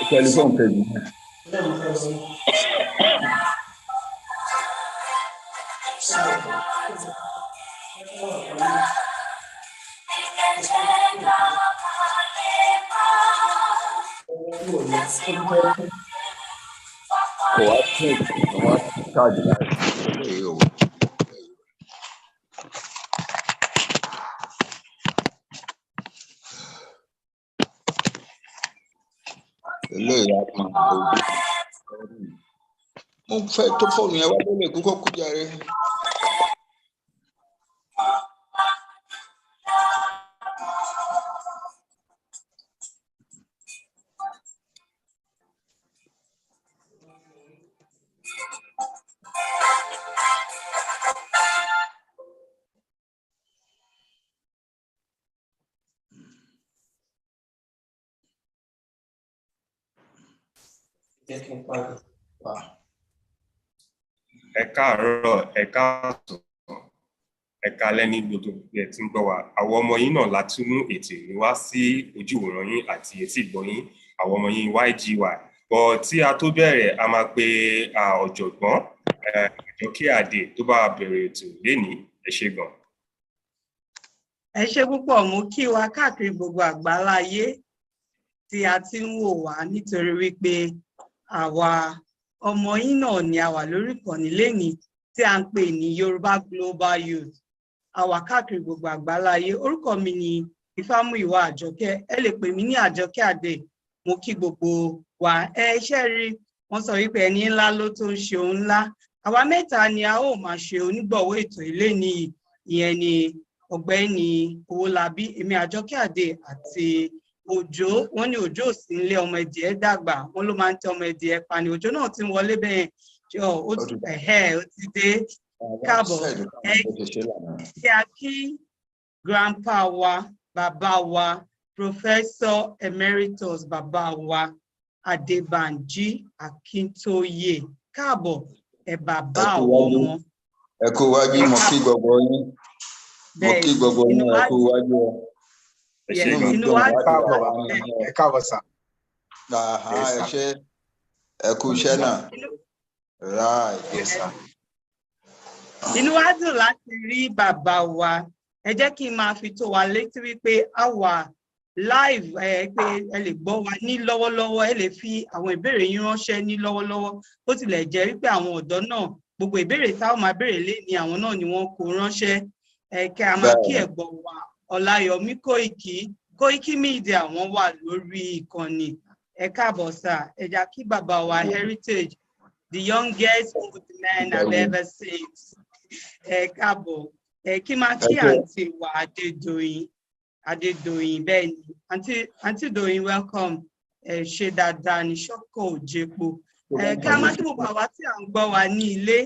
Telephone page. Mo fẹ́ tó fóònù yẹn wá lórí ìkókó kú jàre. Ẹ káàárọ̀, ẹ káàsán, ẹ káalẹ́ ní gbogbo ẹ tí ń gbọ́ wa. Àwọn ọmọ yín náà la tún mú ètò ìrìn wá sí ojú ìwòran yín àti etí ìgbọ́ yín, àwọn ọmọ yín YGY. Bọ̀ tí a tó bẹ̀rẹ̀, a máa pe ọ̀jọ̀gbọ́n Àjọkẹ́ Adé tó bá bẹ̀rẹ̀ ètò lénìí. Ẹ ṣé gan. Ẹ ṣé púpọ̀, mo kí wa káàkiri gbogbo àgbáláyé tí a ti ń wò wá nítorí wípé àwa ọmọ yín náà ni a wà lórí ìkànnì lénìí tí a ń pè ní Yoruba Global Youths. A wà káàkiri gbogbo àgbáláyé. Orúkọ mi ni Ifámúyìwá Àjọkẹ́. Ẹ lè pè mí ní Àjọkẹ́ Adé. Mo kí gbogbo wa. Ṣé rí, wọ́n sọ wípé ẹni ńlá ló tó ń ṣe ohun ńlá. Àwa mẹ́ta ni a ó máa ṣe onígbọ̀wọ́ ètò ilé ní ìyẹn ni Ọ̀gbẹ́ni Owólabí, èmi Àjọkẹ́ Adé àti Òjó. Wọ́n ní Òjó sí nílé ọmọ ẹdìẹ dàgbà, wọ́n ló máa ń tẹ ọmọ ẹdìẹ pa ni. Òjó náà ti ń wọlé bẹ́ẹ̀ jọ ó ti dé. Káàbọ̀. Kí a kí grandpa wa, bàbá wa, Professor Emeritus bàbá wa Banji Akintoye. Káàbọ̀, ẹ bàbá àwọn ọmọ. Ẹ kú wájú, mo kí gbogbo yín. Mo kí gbogbo yín, ẹ kú wájú. Ẹ káàbọ̀ sà. Ẹ ṣé, ẹ kú iṣẹ́ náà. Inú wa dùn láti rí bàbá wa. Ẹ jẹ́ kí n máa fi tó wa létí wípé a wà live, pé ẹ lè gbọ́ wa ní lọ́wọ́lọ́wọ́, ẹ lè fi àwọn ìbéèrè yín ránṣẹ́ ní lọ́wọ́lọ́wọ́. Ó tilẹ̀ jẹ́ wípé àwọn ọ̀dọ́ náà gbogbo ìbéèrè táwọn máa béèrè lé ní àwọn náà ni wọ́n kó ránṣẹ́. Kí a máa kí ẹ̀gbọ́n wa Ọláyọmí Koiki Media, wọ́n wà lórí ìkànnì. Ẹ káàbọ̀ sà. Ẹ jẹ́ kí bàbá wa Heritage, the youngest old man I've ever seen. Ẹ káàbọ̀. Kí máa kí àǹtí wa Adédoyin bẹ́ẹ̀ ni. Àǹtí Doyin, welcome. Ṣe dáadáa ní ṣọ́kọ̀ òjèpo. Kí a máa kí gbogbo àwa tí à ń gbọ́ wa ní ilé,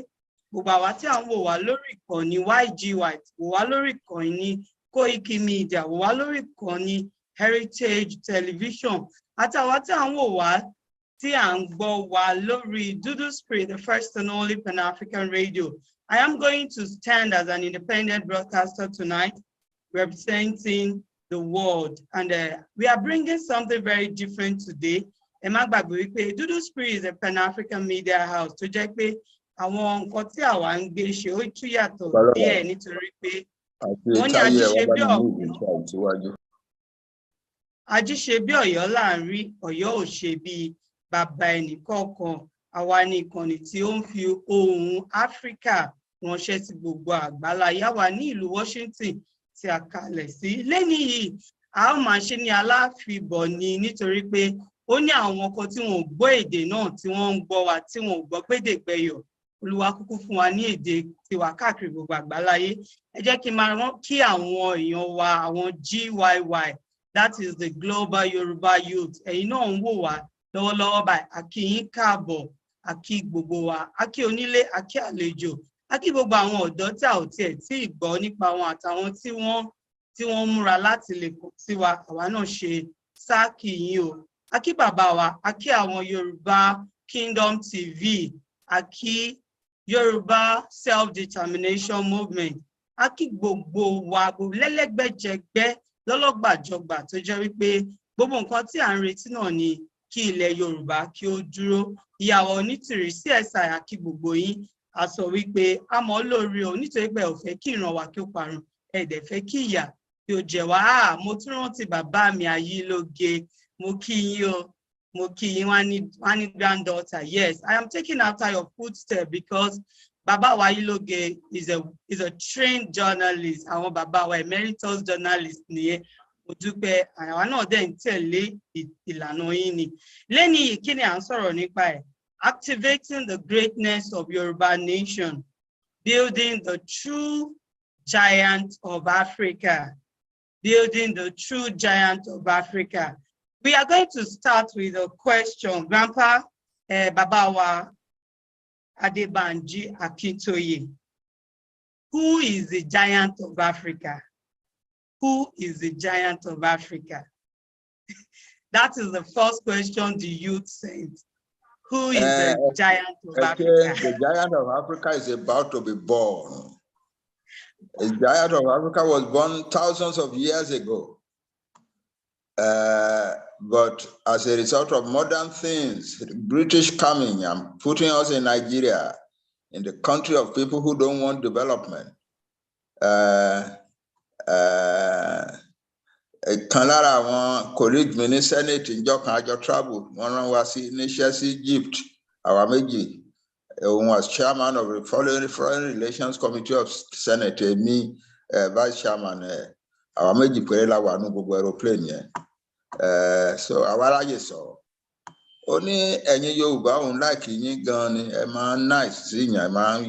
gbogbo àwa tí à ń wò wá lórí ìkànnì YGY, wò wá lórí ìkànnì Koiki Media, wò wá lórí ìkànnì Heritage Television, àtàwa tí à ń wò wá tí à ń gbọ́ wa lórí Dudu Spirit, the first and only Pan-African radio. I am going to stand as an independent broadcaster tonight, representing the world, and we are bringing something very different today. Ẹ má gbàgbé wípé Dudu Spirit is a Pan-African media house tó jẹ́ pé àwọn nǹkan tí àwa ń gbé ṣe ó tún yàtọ̀ díẹ̀ nítorí pé wọ́n ní ajíṣe bí Ọ̀yọ́ là ń rí, Ọ̀yọ́ ò ṣe bí bàbá ẹnì kọ̀ọ̀kan. Àwa ní ìkànnì tí ó ń fi ohùn Áfíríkà ránṣẹ́ sí gbogbo àgbáláyé. A wà ní ìlú Washington tí a kalẹ̀ sí. Lẹ́ni yìí, a ó máa ṣe ní aláfibọ̀ ni nítorí pé ó ní àwọn kan tí wọn ò gbọ́ èdè náà tí wọ́n ń gbọ́ wa tí wọn ò gbọ́ gbédègbẹ́yọ̀. Olúwa kúkú fún wa ní èdè tiwa káàkiri gbogbo àgbáláyé. Ẹ jẹ́ kí n máa rán kí àwọn èèyàn wa, àwọn GYY, that is the Global Yoruba Youth. Ẹ̀yin náà ń wò wá lọ́wọ́lọ́wọ́ báyìí. A kí yín káàbọ̀, a kí gbogbo wa, a kí onílé, a kí àlejò, a kí gbogbo àwọn ọ̀dọ́ tí a ò tiẹ̀ tí ì gbọ́ nípa wọn àtàwọn tí wọ́n múra láti lè kàn sí wa. Àwa náà ṣe sáàkì yín o. A kí bàbá wa, a kí àwọn Yorùbá Kingdom TV, a kí Yoruba self-determination movement. A kí gbogbo wa lẹ́lẹ́gbẹ́jẹgbẹ́ lọ́lọ́gbàjọgbà tó jẹ́ wípé gbogbo nǹkan tí à ń retí náà ni kí ilẹ̀ Yorùbá kí ó dúró. Ìyàwó Onítìrí CSI a kí gbogbo yín. A sọ wípé a mọ̀ lórí o nítorí pé ò fẹ́ kí ìran wa kí ó parun, ẹ dẹ̀ fẹ́ kí ìyà kí ó jẹ wá. Mo tún rántí bàbá mi Ayílóge, mo kí yín o. Moki Wani granddaughter. Yes, I am taking after your footsteps because Baba Wailoge is a trained journalist. Our Baba wa emeritus journalist niye. Odupe àwọn náà dẹ̀ ń tẹ̀lé ìlànà yín ni. Lẹ́ni yìí kí ni à ń sọ̀rọ̀ nípa ẹ̀? Activating the greatness of Yoruba nation, building the true giant of Africa. Building the true giant of Africa. We are going to start with a question. Grandpa Babawa Banji Akintoye. Who is the giant of Africa? Who is the giant of Africa? That is the first question the youth sent. Who is the giant of Africa? The giant of Africa is about to be born. The giant of Africa was born thousands of years ago. But as a result of modern things, the British coming and putting us in Nigeria, in the country of people who don't want development, kan lára àwọn colleague mi ní Senate ìjọ kan àjọ travel wọ́n rán wa sí níṣẹ́ sí Egypt àwa méjì òun was chairman of the Foreign Relations Committee of Senate èmi vice chairman àwa méjì péré la wà ní gbogbo aeroplane yẹn. So àwa ráyè sọ ó ní ẹ̀yin Yorùbá òun láìkì yín gan ni ẹ máa ń nice sí yàn ẹ máa ń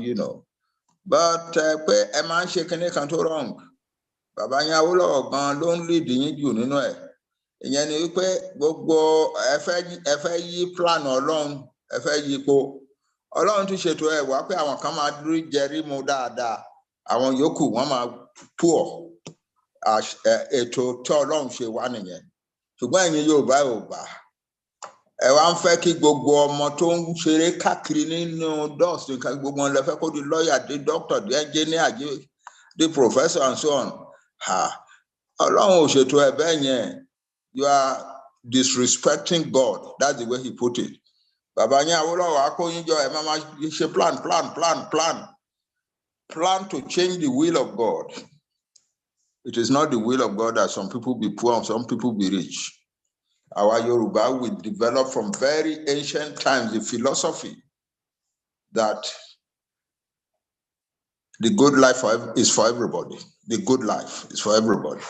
but pé ẹ máa ń ṣe kinní kan tó wrong. Bàbá yín Awólọ́wọ̀ gan ló ń lead yín jù nínú ẹ̀. Ìyẹn ni wípé gbogbo ẹ fẹ́ yí plan Ọlọ́run ẹ fẹ́ yí po. Ọlọ́run ti ṣètò ẹ̀ wá pé àwọn kan máa dúró jẹrí mu dáadáa. Àwọn yòókù wọ́n máa poor. Ètò tí Ọlọ́run ṣe wá nìyẹn. Ṣùgbọ́n ẹ̀yin Yorùbá ò gbà. Ẹ wá ń fẹ́ kí gbogbo ọmọ tó ń ṣeré káàkiri nínú dust nǹkan gbogbo wọn lè fẹ́ kó di lawyer, di doctor, di engineer, di professor and so on. Ọlọ́run ò ṣètò ẹ̀ bẹ́ẹ̀ yẹn. You are disrespecting God. That's the way he put it. Bàbá yín Awólọ́wọ̀ akóyínjọ ẹ̀ máa ṣe plan to change the will of God. It is not the will of God that some people be poor and some people be rich. Our Yoruba will develop from very ancient times the philosophy that the good life is for everybody. The good life is for everybody.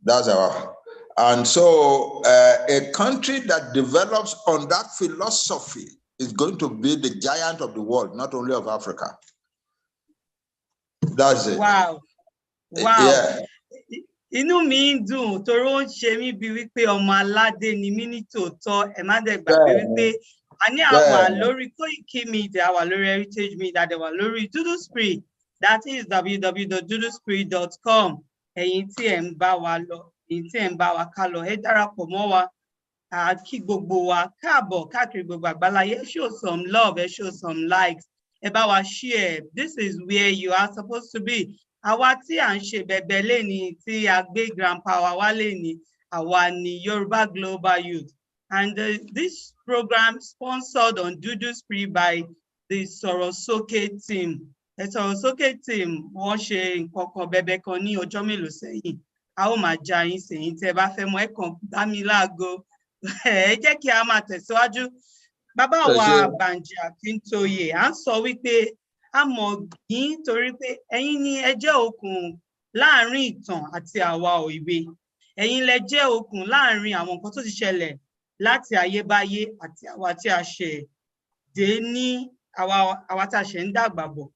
That's our. And so a country that develops on that philosophy is going to be the giant of the world, not only of Africa. That's it. Wow. Wow. Yeah. Inú mi ń dùn torí ó ń ṣe mí bí wípé ọmọ aládé ni mí ní tòótọ́ ẹ má dẹ̀ gbàgbé wípé a ní àwa lórí Koiki Media, àwa lórí Heritage Media, àwa lórí Duduspree, that is www.duduspree.com. Ẹ̀yin tí ẹ̀ ń bá wa lọ, ẹ̀yin tí ẹ̀ ń bá wa ká lọ, ẹ darapọ̀ mọ́ wa, kí gbogbo wa káàbọ̀ káàkiri gbogbo àgbáláyé, show some love, show some likes, ẹ bá wa share. This is where you are supposed to be. Àwa tí à ń ṣe bẹ̀bẹ̀ léni tí a gbé grandpa wa wá léni, àwa ni Yoruba Global Youths. And this program sponsored on Duduspree by the Sorosoke team. The Sorosoke team wọ́n ṣe nǹkan kan bẹ̀bẹ̀ kan ní ọjọ́ mélòó sẹ́yìn. A ó máa já yín sẹ́yìn tẹ́ bá fẹ́ mọ̀ ẹ kàn dá mi láago. Ẹ jẹ́ kí a máa tẹ̀síwájú. Bàbá wa Banji Akintoye à ń sọ wípé a mọ̀ yín torí pé ẹ̀yin ni ẹ jẹ́ okùn láàrin ìtàn àti àwa òwe. Ẹ̀yin lẹ jẹ́ okùn láàrin àwọn nǹkan tó ti ṣẹlẹ̀ láti ayébáyé àti àwa tí a ṣẹ̀ dé ní àwa tí a ṣẹ̀ ń dàgbà bọ̀.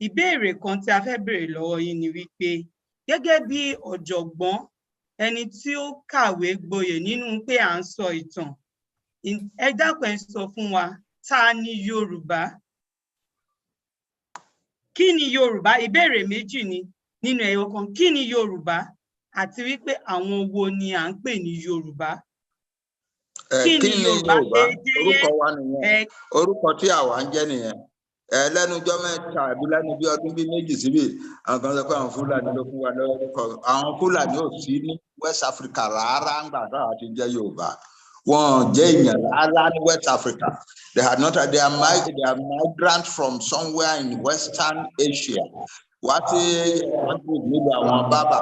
Ìbéèrè kan tí a fẹ́ béèrè lọ́wọ́ yín ni wípé gẹ́gẹ́ bí ọ̀jọ̀gbọ́n ẹni tí ó kàwé gboyè nínú pé à ń sọ ìtàn, ẹ dákun ẹ sọ fún wa ta ni Yorùbá? Kí ni Yorùbá? Ìbéèrè méjì ni nínú ẹyọ kan. Kí ni Yorùbá? Àti wípé àwọn wo ni à ń pè ní Yorùbá? Kí ni Yorùbá? Orúkọ wa nìyẹn. Orúkọ tí àwa ń jẹ́ nìyẹn. lẹ́nu ọjọ́ mẹ́ta àbí lẹ́nu bí ọdún bí méjì síbí àwọn kan sọ pé àwọn Fúlàní ló fún wa lórúkọ àwọn Fúlàní ò sí ní West Africa rárá ń gbà náà àti jẹ́ Yorùbá wọn jẹ́ èèyàn rárá ní West Africa. They are migrants from somewhere in Western Asia. Wá sí níbi àwọn bábà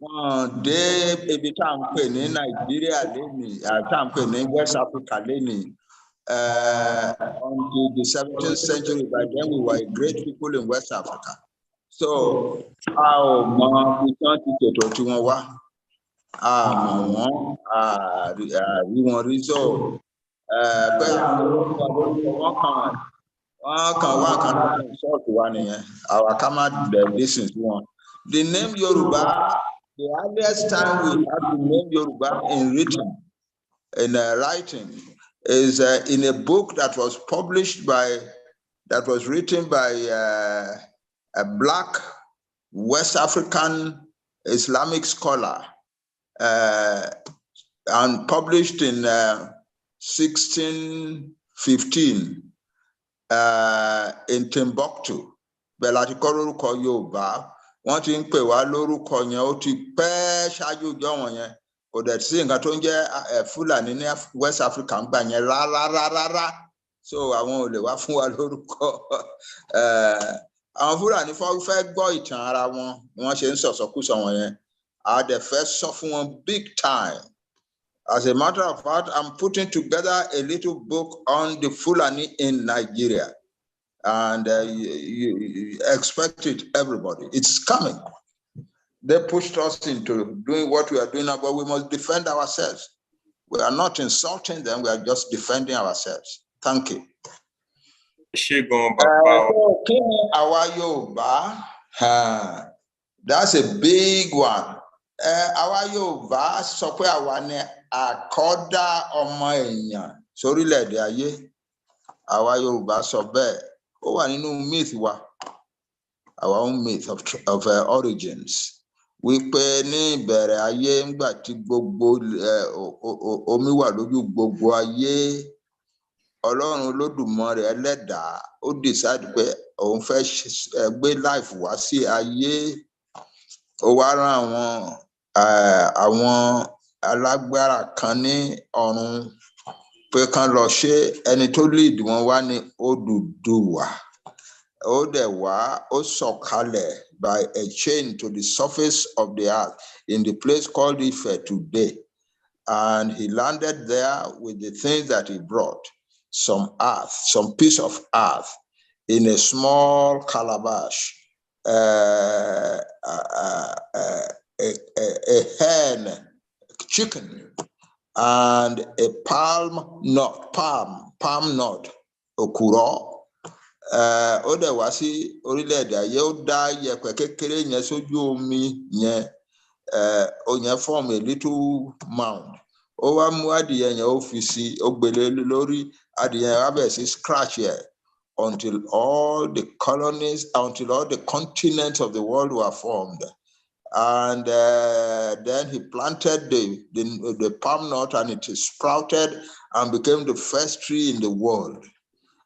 wọn dé ibi tá à ń pè ní Nàìjíríà lénìí tá à ń pè ní West Africa lénìí. Until the 17th century, by then we were a great people in West Africa. So, how we can't get to one. We want result. Our command listens to one. The name Yoruba, the earliest time we had the name Yoruba in writing is in a book that was written by a Black West African Islamic scholar and published in 1615 in Timbuktu. Bẹ̀látikọ́ lórúkọ Yorùbá, wọ́n ti ń pè wá lórúkọ yẹn ó ti pẹ́ ṣáájú ìjọ wọn yẹn. Kò dẹ̀ sí nǹkan tó ń jẹ́ Fúlàní ní West Africa ń gbà yẹn rárá. So àwọn ò lè wá fún wa lórúkọ. Àwọn Fúlàní fẹ́ gbọ́ ìtàn ara wọn ni wọ́n ṣe ń sọ̀sọ́kùsọ wọn yẹn. A dẹ̀ fẹ́ sọ fún wọn big time. As a matter of fact, I'm putting together a little book on the Fulani in Nigeria. And you expect it, everybody. It's coming. They pushed us into doing what we are doing now, but we must defend ourselves. We are not insulting them, we are just defending ourselves. Thank you. That's a big one. Àwa Yorùbá sọ pé àwa ni àkọ́dá ọmọ èèyàn sórílẹ̀-èdè ayé. Àwa Yorùbá sọ bẹ́ẹ̀. Ó wà nínú myth wa. Our own myth of origins. Wípé ní ìbẹ̀rẹ̀ ayé ńgbà tí gbogbo omi wà lójú gbogbo ayé, Ọlọ́run Olódùmarè Ẹlẹ́dàá ó decide pé òun fẹ́ gbé life wá sí ayé. Ó wá rán àwọn alágbára kan ní ọ̀run pé kán lọ ṣe ẹni tó lead wọn wá ní Odùduwà. Ó dẹ̀ wá ó sọ̀kalẹ̀ by a chain to the surface of the earth in the place called Ife today. And he landed there with the things that he brought, some earth, some piece of earth in a small calabash, a hen, chicken, and a palm nut, okuro. Ó dẹ̀ wá sí orílẹ̀-èdè ayé, ó dá yẹ̀pẹ̀ kékeré yẹn sójú omi yẹn, ó yẹn form a little mound. Ó wá mú adìyẹ yẹn ó fi sí, ó gbélé lórí, adìyẹ wá bẹ̀rẹ̀ sí scratch here until all the colonies, until all the continents of the world were formed. And then he planted the palm nut and it sprouted and became the first tree in the world,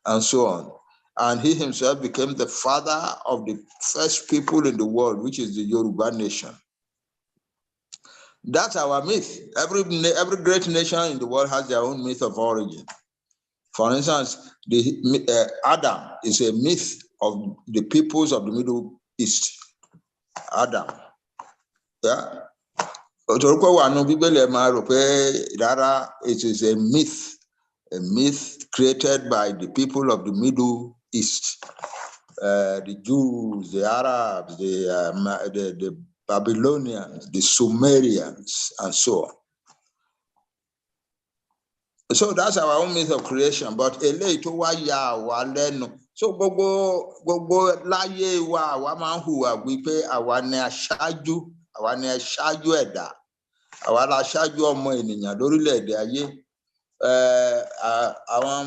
and so on. And he himself became the father of the first people in the world, which is the Yoruba nation. That's our myth. Every great nation in the world has their own myth of origin. For instance, Adam is a myth of the peoples of the Middle East. Adam. Yeah. It is a myth created by the people of the Middle East, the Jews, the Arabs, the Babylonians, the Sumerians, and so on. So that's our own myth of creation, but so gbogbo láyé wa àwa máa ń hùwà wípé àwa ni aṣáájú ẹ̀dá, àwa la aṣáájú ọmọ ènìyàn lórílẹ̀-èdè ayé. Àwọn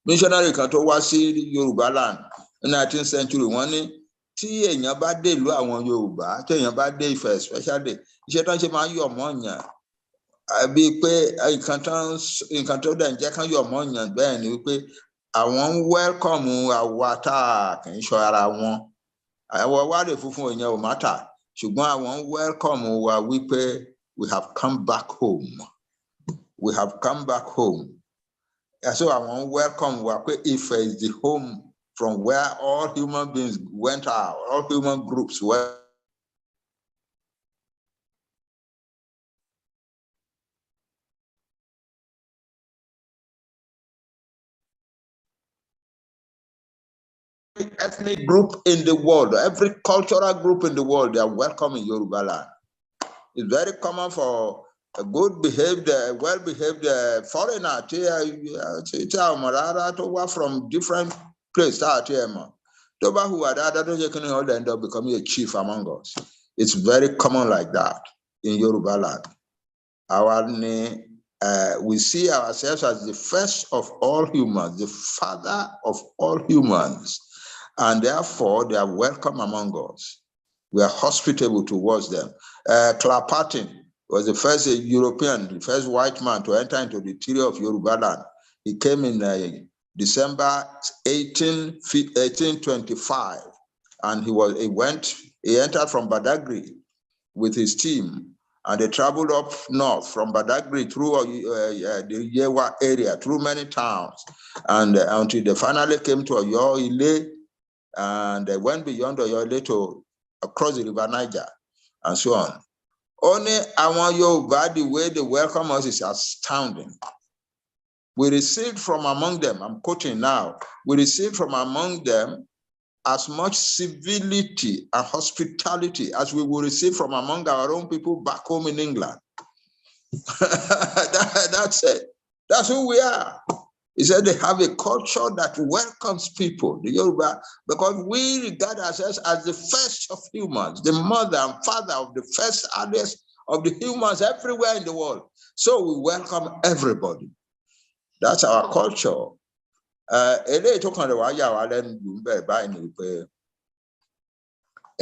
missionary kan tó wá sí Yorùbá land ní 19th century, wọ́n ní tí èèyàn bá dé ìlú àwọn Yorùbá, tí èèyàn bá dé Ifẹ̀ especially, iṣẹ́ tó ń ṣe máa ń yọ̀ mọ́ yàn. Àbí pé nǹkan tó dẹ̀ ń jẹ́ kán yọ̀ mọ́ yàn bẹ́ẹ̀ ni wípé àwọn welcome àwa tá kì í ṣọ́ ara wọn. Àwọn wá lè funfun èèyàn ò mátà, ṣùgbọ́n àwọn welcome wa wípé we have come back home. We have come back home. So àwọn welcome wa pé Ife is the home from where all human beings went out, all human groups were. Every ethnic group in the world, every cultural group in the world, they are welcome in Yoruba land. It's very common for a good behaved, well-behaved foreigner to from different places. Toba who are that don't end up becoming a chief among us. It's very common like that in Yoruba land. We see ourselves as the first of all humans, the father of all humans, and therefore they are welcome among us. We are hospitable towards them. Clapatin was the first European, the first white man to enter into the interior of Yoruba land. He came in December 1825, and he entered from Badagry with his team, and they traveled up north from Badagry through the Yewa area, through many towns, and until they finally came to Oyo Ile, and they went beyond Oyo Ile to across the River Niger, and so on. Only our Yoruba, the way they welcome us is astounding. We received from among them, I'm quoting now, we received from among them as much civility and hospitality as we will receive from among our own people back home in England. That's it. That's who we are. He said they have a culture that welcomes people, the Yoruba, because we regard ourselves as the first of humans, the mother and father of the first earliest of the humans everywhere in the world. So we welcome everybody. That's our culture. In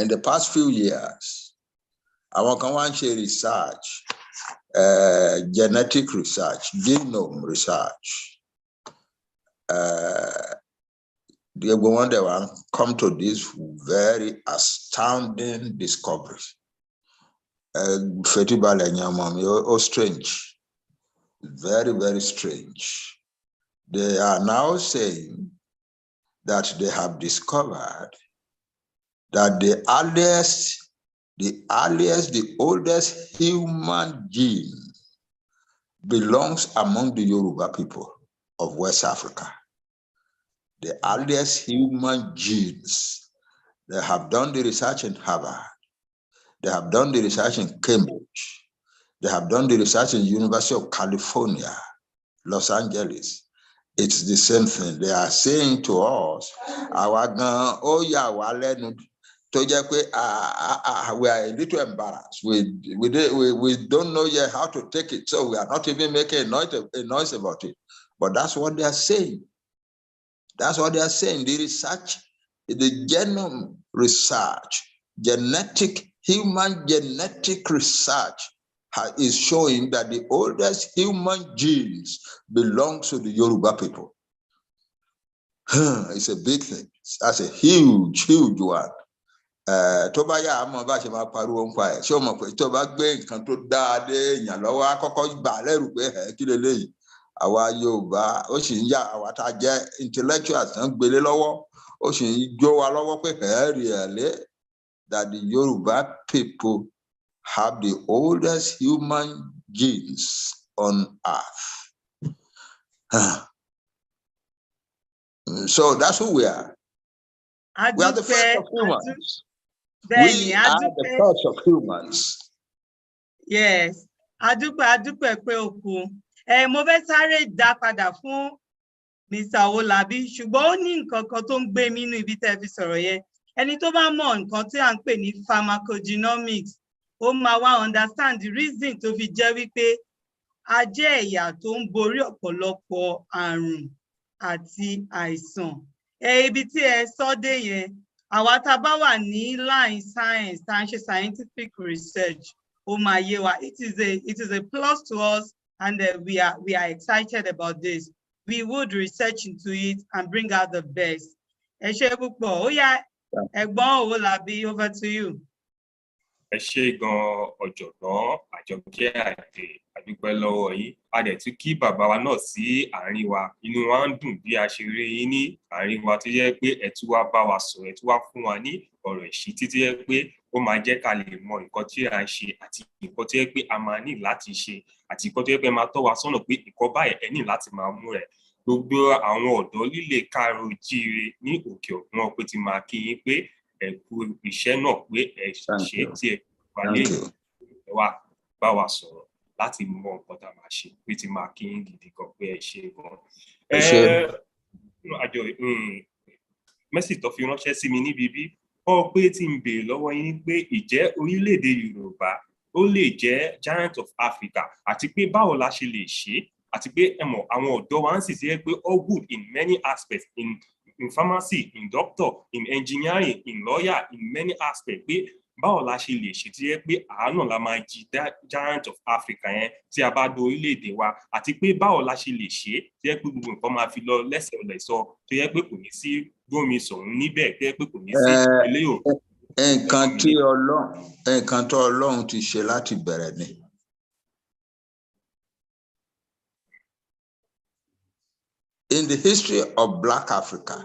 the past few years, our Kawanche research, genetic research, genome research, they wonder come to this very astounding discoveries. Strange, very, very strange. They are now saying that they have discovered that the oldest human gene belongs among the Yoruba people of West Africa. The earliest human genes. They have done the research in Harvard. They have done the research in Cambridge. They have done the research in the University of California, Los Angeles. It's the same thing. They are saying to us, we are a little embarrassed. We don't know yet how to take it, so we are not even making a noise about it. But that's what they are saying. That's what they are saying. The research, the genome research, human genetic research is showing that the oldest human genes belong to the Yoruba people. It's a big thing. That's a huge, huge one. Tobaya Amabashi Maparu Empire. Show my Toba Bank and to Dade, Yalawa, Coco Bale, Kilele, our Yoba, Oshinya, our Taja intellectuals, and Belelowo, Oshin Joe Alowa, really, that the Yoruba people have the oldest human genes on earth. So that's who we are. We are the first of humans. We are the first of humans. Yes. Adúpẹ́ pé òkú. Mo fẹ́ sáré dá padà fún Mr. Owolabi, ṣùgbọ́n ó ní nǹkan kan tó ń gbé mi nínú ibi tẹ́ fi sọ̀rọ̀ yẹn. Ẹni tó bá mọ̀ nǹkan tí à ń pè ní pharmacogenomics, ó máa wá understand the reason tó fi jẹ́ wípé a jẹ́ ẹ̀yà tó ń borí ọ̀pọ̀lọpọ̀ àrùn àti àìsàn. Ibi tí ẹ sọ dé yẹn, àwa tá bá wà ní line science, tá ń ṣe scientific research, ó máa yé wa. It is a plus to us, and we are excited about this. we would research into it and bring out the best. Ẹ ṣé púpọ̀. Ó yá, Ẹ̀gbọ́n Owólabí, over to you. Ẹ ṣé gan ọ̀jọ̀gbọ́n Àjọkẹ́ Àdè, a dúpẹ́ lọ́wọ́ yín. A dẹ̀ tún kí bàbá wa náà sí àárín wa. Inú wa ń dùn bí a ṣe rí yín ní àárín wa tó jẹ́ pé ẹ tún wá bá wa sọ̀rọ̀, ẹ tún wá fún wa ní ọ̀rọ̀ ìṣítí tó jẹ́ pé ó máa jẹ́ ká lè mọ nǹkan tí a ń ṣe àti nǹkan tó jẹ́ pé a máa ní láti ṣe àti nǹkan tó jẹ́ pé máa tọ́ wa sọ́nà pé nǹkan báyìí ẹ ní láti máa mú rẹ̀. Gbogbo àwọn ọ̀dọ́ líle káàárọ̀ oòjíire ní òkè òkun wọn pé ti máa kí yín pé ẹ kú iṣẹ́ náà pé ẹ ṣe tí ẹ wà lẹ́yìn ẹ wá bá wa sọ̀rọ̀ láti mọ nǹkan tá a máa ṣe pé ti máa kí yín gidi gan pé ẹ ṣe gan. Àjọ mẹ́sì tó fi ránṣẹ́ sí mi níbi bí ọ pé tí ń béèrè lọ́wọ́ yín pé ìjẹ́ orílẹ̀-èdè Yorùbá ó lè jẹ́ giant of Africa àti pé báwo la ṣe lè ṣe àti pé ẹ mọ̀ àwọn ọ̀dọ́ wa ń sì ṣe pé all good in many aspects in pharmacy, in doctor, in engineering, in lawyer, in many aspects pé báwo la ṣe lè ṣe tí yẹ pé àánú la máa jí giant of Africa yẹn tí a bá do orílẹ̀-èdè wa àti pé báwo la ṣe lè ṣe tí yẹ pé gbogbo nǹkan máa fi lọ lẹ́sẹ̀lẹ́sọ tó yẹ pé kò ní sí gómi sọ̀rọ̀ níbẹ̀ tó yẹ pé kò ní sí eléyò. Nǹkan tó Ọlọ́run ti ṣe láti bẹ̀rẹ̀ ni. In the history of Black Africa,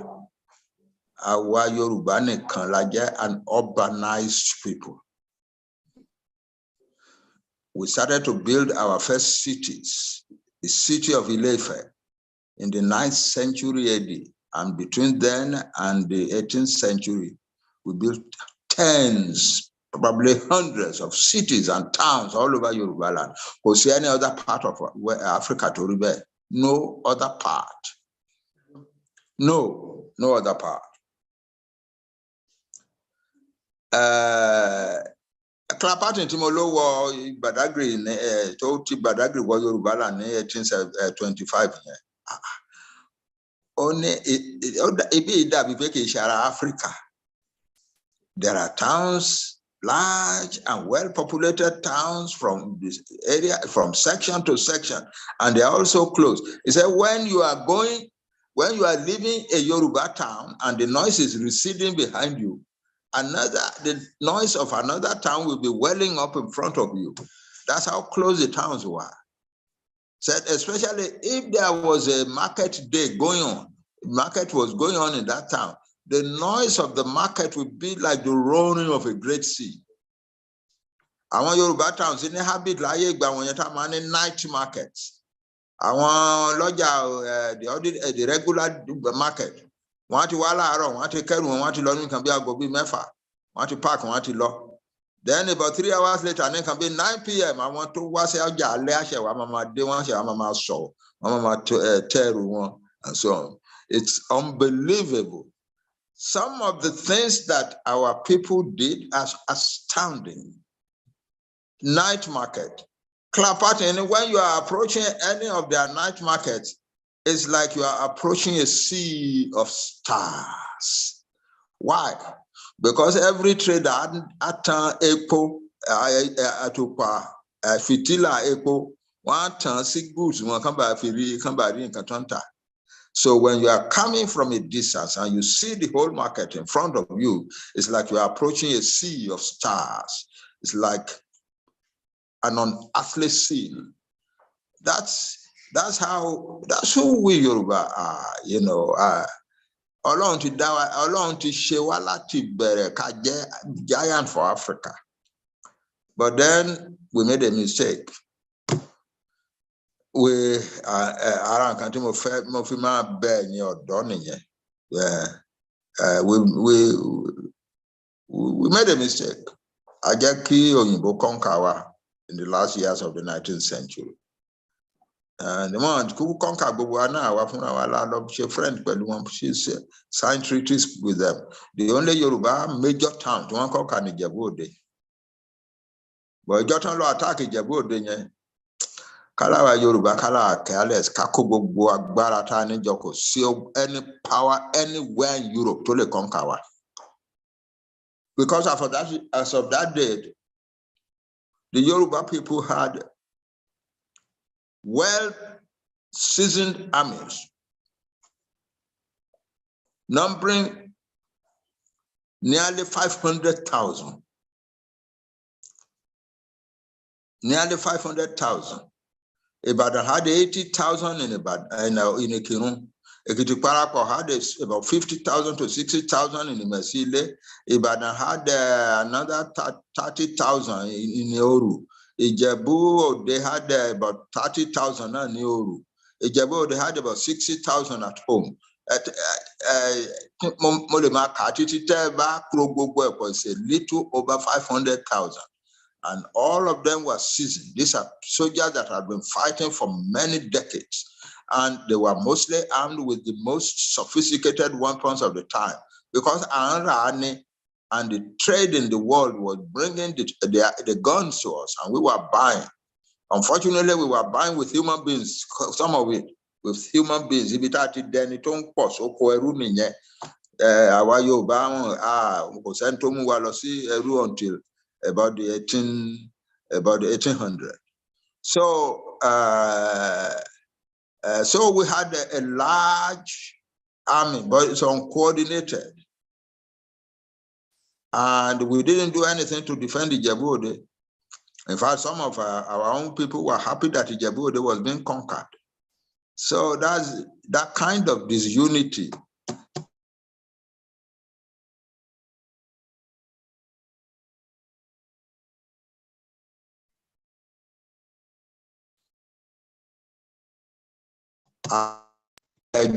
àwa Yorùbá nìkan la jẹ́ an urbanized people. We started to build our first cities, the city of Ile-Ife, in the 9th century AD, and between then and the 18th century, we built tens, probably hundreds of cities and towns all over Yoruba land. Kò sí any other part of Africa to rebel. No other part. No other part. Clapatin tí mo ló wọ Badagry tó ti Badagry wọ Yorùbá land ní 1825 yẹn. Ó ní ibi ìdàbí pé kì í ṣe ara Africa. There are towns, large and well-populated towns from this area, from section to section, and they are also close. He said, when you are leaving a Yoruba town and the noise is receding behind you, the noise of another town will be welling up in front of you. That's how close the towns were. Said, especially if there was a market day going on, market was going on in that town, the noise of the market would be like the roaring of a great sea. Àwọn Yoruba towns in habit láyé ìgbà wọn yẹn tá máa ní night markets. Àwọn lọ́jà the regular market. Wọ́n ti wá láàárọ̀, wọ́n ti kẹ́rù wọn, wọ́n ti lọ ní nǹkan bí aago bíi 6, wọ́n ti park, wọ́n ti lọ. Then about 3 hours later, ní nǹkan bí 9 p.m. àwọn tó wá sí ọjà alẹ́ àṣẹwà máa dé, wọ́n àṣẹwà máa sọ, wọ́n máa tẹ́rù wọn and so on. It's unbelievable. Some of the things that our people did are astounding. Night market. Clapatin, when you are approaching any of their night markets, it's like you are approaching a sea of stars. Why? Because every trader atan epo atupa fitila epo one tan sig goods one kan ba fi ri nǹkan tó ń tà. So when you are coming from a distance and you see the whole market in front of you, it's like you are approaching a sea of stars. It's like an unearthly scene. That's who we Yoruba are, you know. Ọlọ́run ti ṣe wá láti bẹ̀rẹ̀ ká jẹ́ giant for Africa. But then we made a mistake. Ara nǹkan tí mo fi máa bẹ̀ ní ọ̀dọ́ nìyẹn. We made a mistake. A jẹ́ kí òyìnbó conquer wa in the last years of the 19th century. And the moment who conquer gbogbo wa náà wá fúnra wa la lọ ṣe friend pẹ̀lú wọn, she signed treaties with them. The only Yoruba major town tí wọ́n conquer ní Ìjẹ̀bú-Òde. But ìjọ tán lọ attack Ìjẹ̀bú-Òde yẹn. Kálàwà Yorùbá kálà careless ká kó gbogbo agbára tá ní jọ kò sí any power anywhere in Europe tó lè conquer wa. Because as of that date, the Yoruba people had seasoned armies, numbering nearly 500,000. Nearly 500,000. Ibadan had 80,000 in Ikirun. Ekiti-Parapo had about 50,000 to 60,000 in Imesile. Ibadan had another 30,000 in Oru. Ijebu, they had about 30,000 in Oru. Ijebu, they had about 60,000 at home. Molema Katititeba Krogogo was a little over 500,000. And all of them were seasoned. These are soldiers that had been fighting for many decades. And they were mostly armed with the most sophisticated weapons of the time. Because Arani and the trade in the world was bringing the guns to us, and we were buying. Unfortunately, we were buying with human beings, some of it with human beings. If it had then it don't cost. Our Yoruba until about the 1800. So so we had a large army, but it's uncoordinated, and we didn't do anything to defend Ijebu-Ode. In fact, some of our own people were happy that Ijebu-Ode was being conquered. So that's that kind of disunity.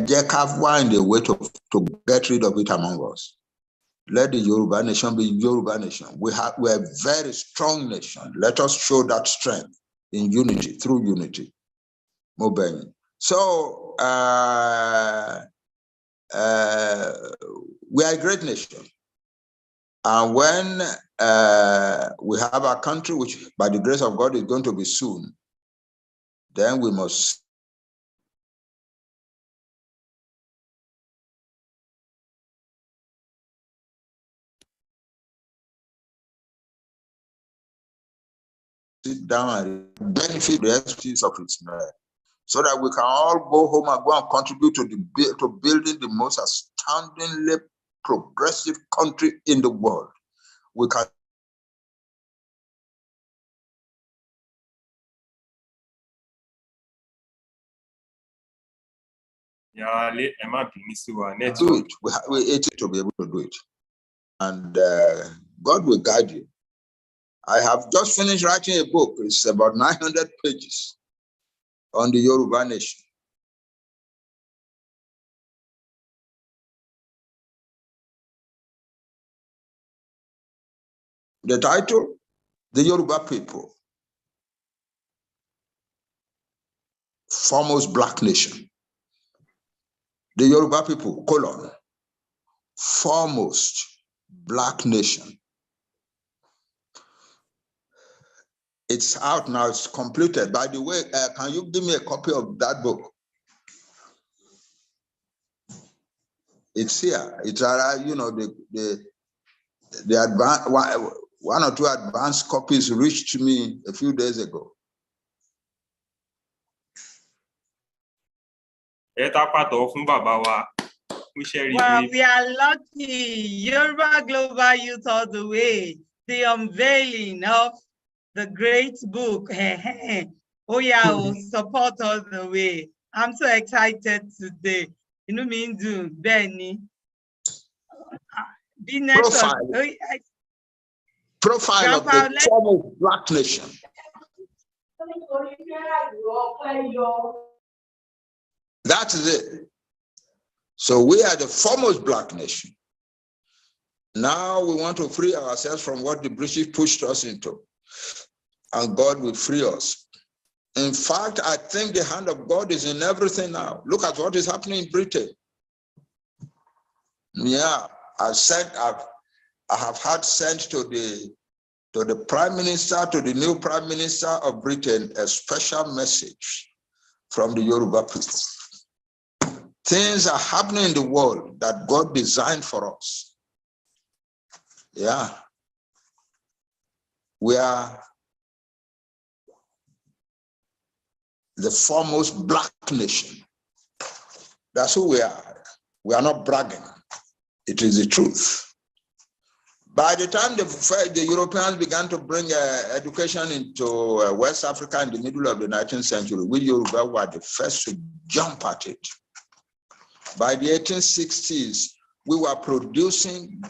Jack have find a way to get rid of it among us. Let the Yoruba nation be Yoruba nation. We're a very strong nation. Let us show that strength in unity, through unity. So we are a great nation. And when we have a country which, by the grace of God, is going to be soon, then we must sit down and benefit the expertise of its men, so that we can all go home and go and contribute to building the most astoundingly progressive country in the world. We can do it. We it to be able to do it. And God will guide you. I have just finished writing a book. It's about 900 pages on the Yoruba nation. The title, The Yoruba People, Foremost Black Nation. The Yoruba People, foremost Black Nation. It's out now, it's completed. By the way, can you give me a copy of that book? It's here. It's the advanced one or two advanced copies reached me a few days ago. Well, we are lucky. Yoruba Global Youth all the way. The unveiling of the great book. Oh yeah, support all the way. I'm so excited today. You know me, Benny. Profile of the foremost Black nation. That is it. So we are the foremost Black nation. Now we want to free ourselves from what the British pushed us into. And God will free us. In fact, I think the hand of God is in everything now. Look at what is happening in Britain. Yeah, I have had sent to the Prime Minister, to the new Prime Minister of Britain, a special message from the Yoruba people. Things are happening in the world that God designed for us. Yeah. the foremost black nation. That's who we are. We are not bragging. It is the truth. By the time the Europeans began to bring education into West Africa in the middle of the 19th century, we Yoruba were the first to jump at it. By the 1860s, we were producing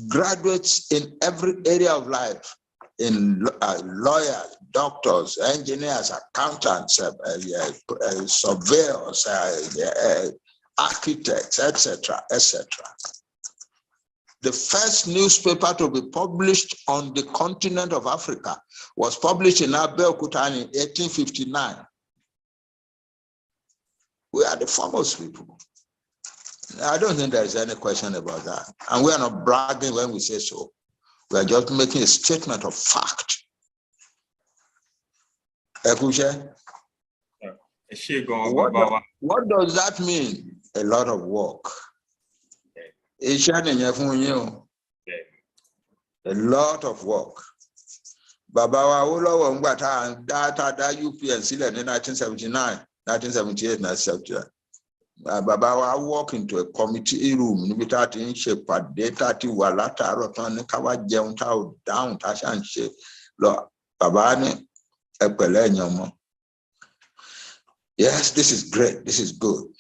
graduates in every area of life, in lawyers, doctors, engineers, accountants, surveyors, architects, etc., etc. The first newspaper to be published on the continent of Africa was published in Abeokuta in 1859. We are the foremost people. I don't think there is any question about that. And we are not bragging when we say so. We are just making a statement of fact. What does that mean? A lot of work. A lot of work. Baba Awolowo ngbata data UPN in 1979, 1978, 1979. Baba walk into a committee room, nibitati in shape data ti walata rotan kawa jeunta down tashan shape. Lo Baba ne epele nyomo. Yes, this is great. This is good.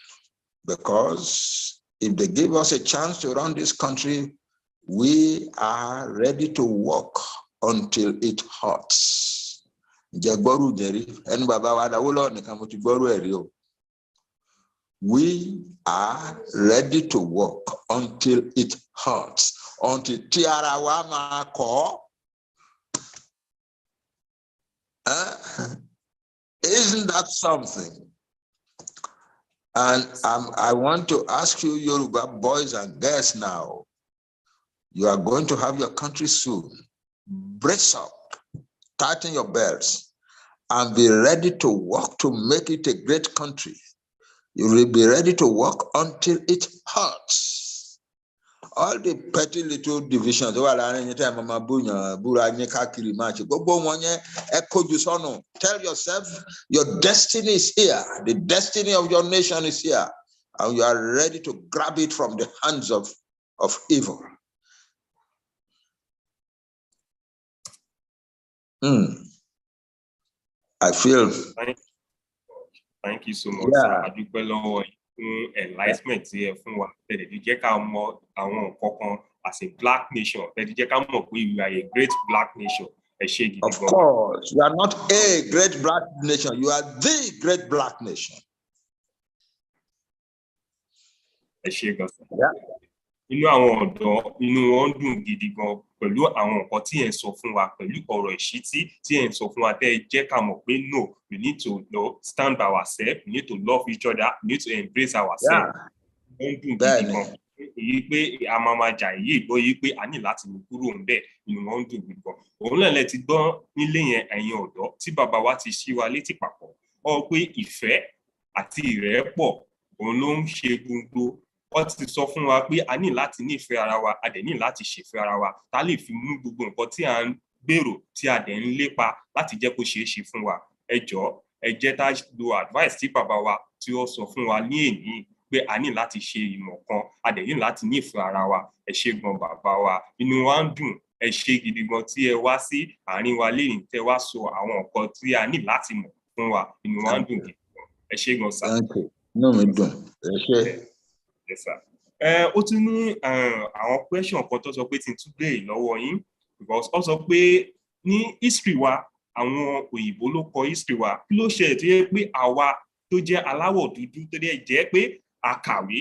Because if they give us a chance to run this country, we are ready to work until it hurts. We are ready to work until it hurts. Until Tiarawama ko. Isn't that something? And I want to ask you, Yoruba boys and girls now, you are going to have your country soon. Brace up, tighten your belts, and be ready to work to make it a great country. You will be ready to work until it hurts. All the petty little divisions, tell yourself your destiny is here. The destiny of your nation is here. And you are ready to grab it from the hands of evil. I feel. Thank you so much, sir. Enlightenment here from what as a black nation. We are a great black nation. Of course, you are not a great black nation, you are the great black nation. Yeah. Inú àwọn ọ̀dọ́ inú wọn dùn gidi gan pẹ̀lú àwọn nǹkan tí ẹ̀ ń sọ fún wa pẹ̀lú ọ̀rọ̀ ìṣítí tí ẹ̀ ń sọ fún wa tẹ́ ẹ jẹ́ ká mọ̀ pé no, we need to stand by ourselves, we need to love each other, we need to embrace ourselves. Wọ́n dùn gidi gan èyí pé a máa jà èyí ìgbọ́ yìí pé a ní láti mú kúrò ńbẹ̀ inú wọn dùn gidi gan. Òun náà lẹ ti gbọ́ nílé yẹn ẹ̀yin ọ̀dọ́ tí bàbá wa ti ṣí wa létí papọ̀ ọ pé ìfẹ́ àti ìrẹ́pọ̀ òun ló ń ṣe gbogbo. Wọ́n ti sọ fún wa pé a ní láti nífẹ̀ẹ́ ara wa, a dẹ̀ ní láti ṣèfẹ́ ara wa, tá lè fi mú gbogbo nǹkan tí a ń gbèrò tí a dẹ̀ ń lépa láti jẹ́ kó ṣeé ṣe fún wa. Ẹ jọ̀ọ́, ẹ jẹ́ tá lo advice tí bàbá wa tí ó sọ fún wa ní èní pé a ní láti ṣe ìmọ̀ kan, a dẹ̀ ní láti nífẹ̀ẹ́ ara wa. Ẹ ṣé gan bàbá wa, inú wa ń dùn, ẹ ṣé gidi gan tí ẹ wá sí àárín wa lẹ́yìn tẹ́ wá sọ àwọn nǹkan tí a ní láti mọ̀ fún wa, inú wa ń dùn gidi gan. Ẹ ṣé gan sà. Inú mi dùn, ẹ ṣé. Yes, sir. Ó tún ní àwọn question kan tó sọ pé tí n tún béèrè lọ́wọ́ yín because ó sọ pé ní history wa àwọn òyìnbó ló kọ history wa kí ló ṣe tó yẹ pé àwa tó jẹ́ aláwọ̀ dúdú tó dẹ̀ jẹ́ pé akàwé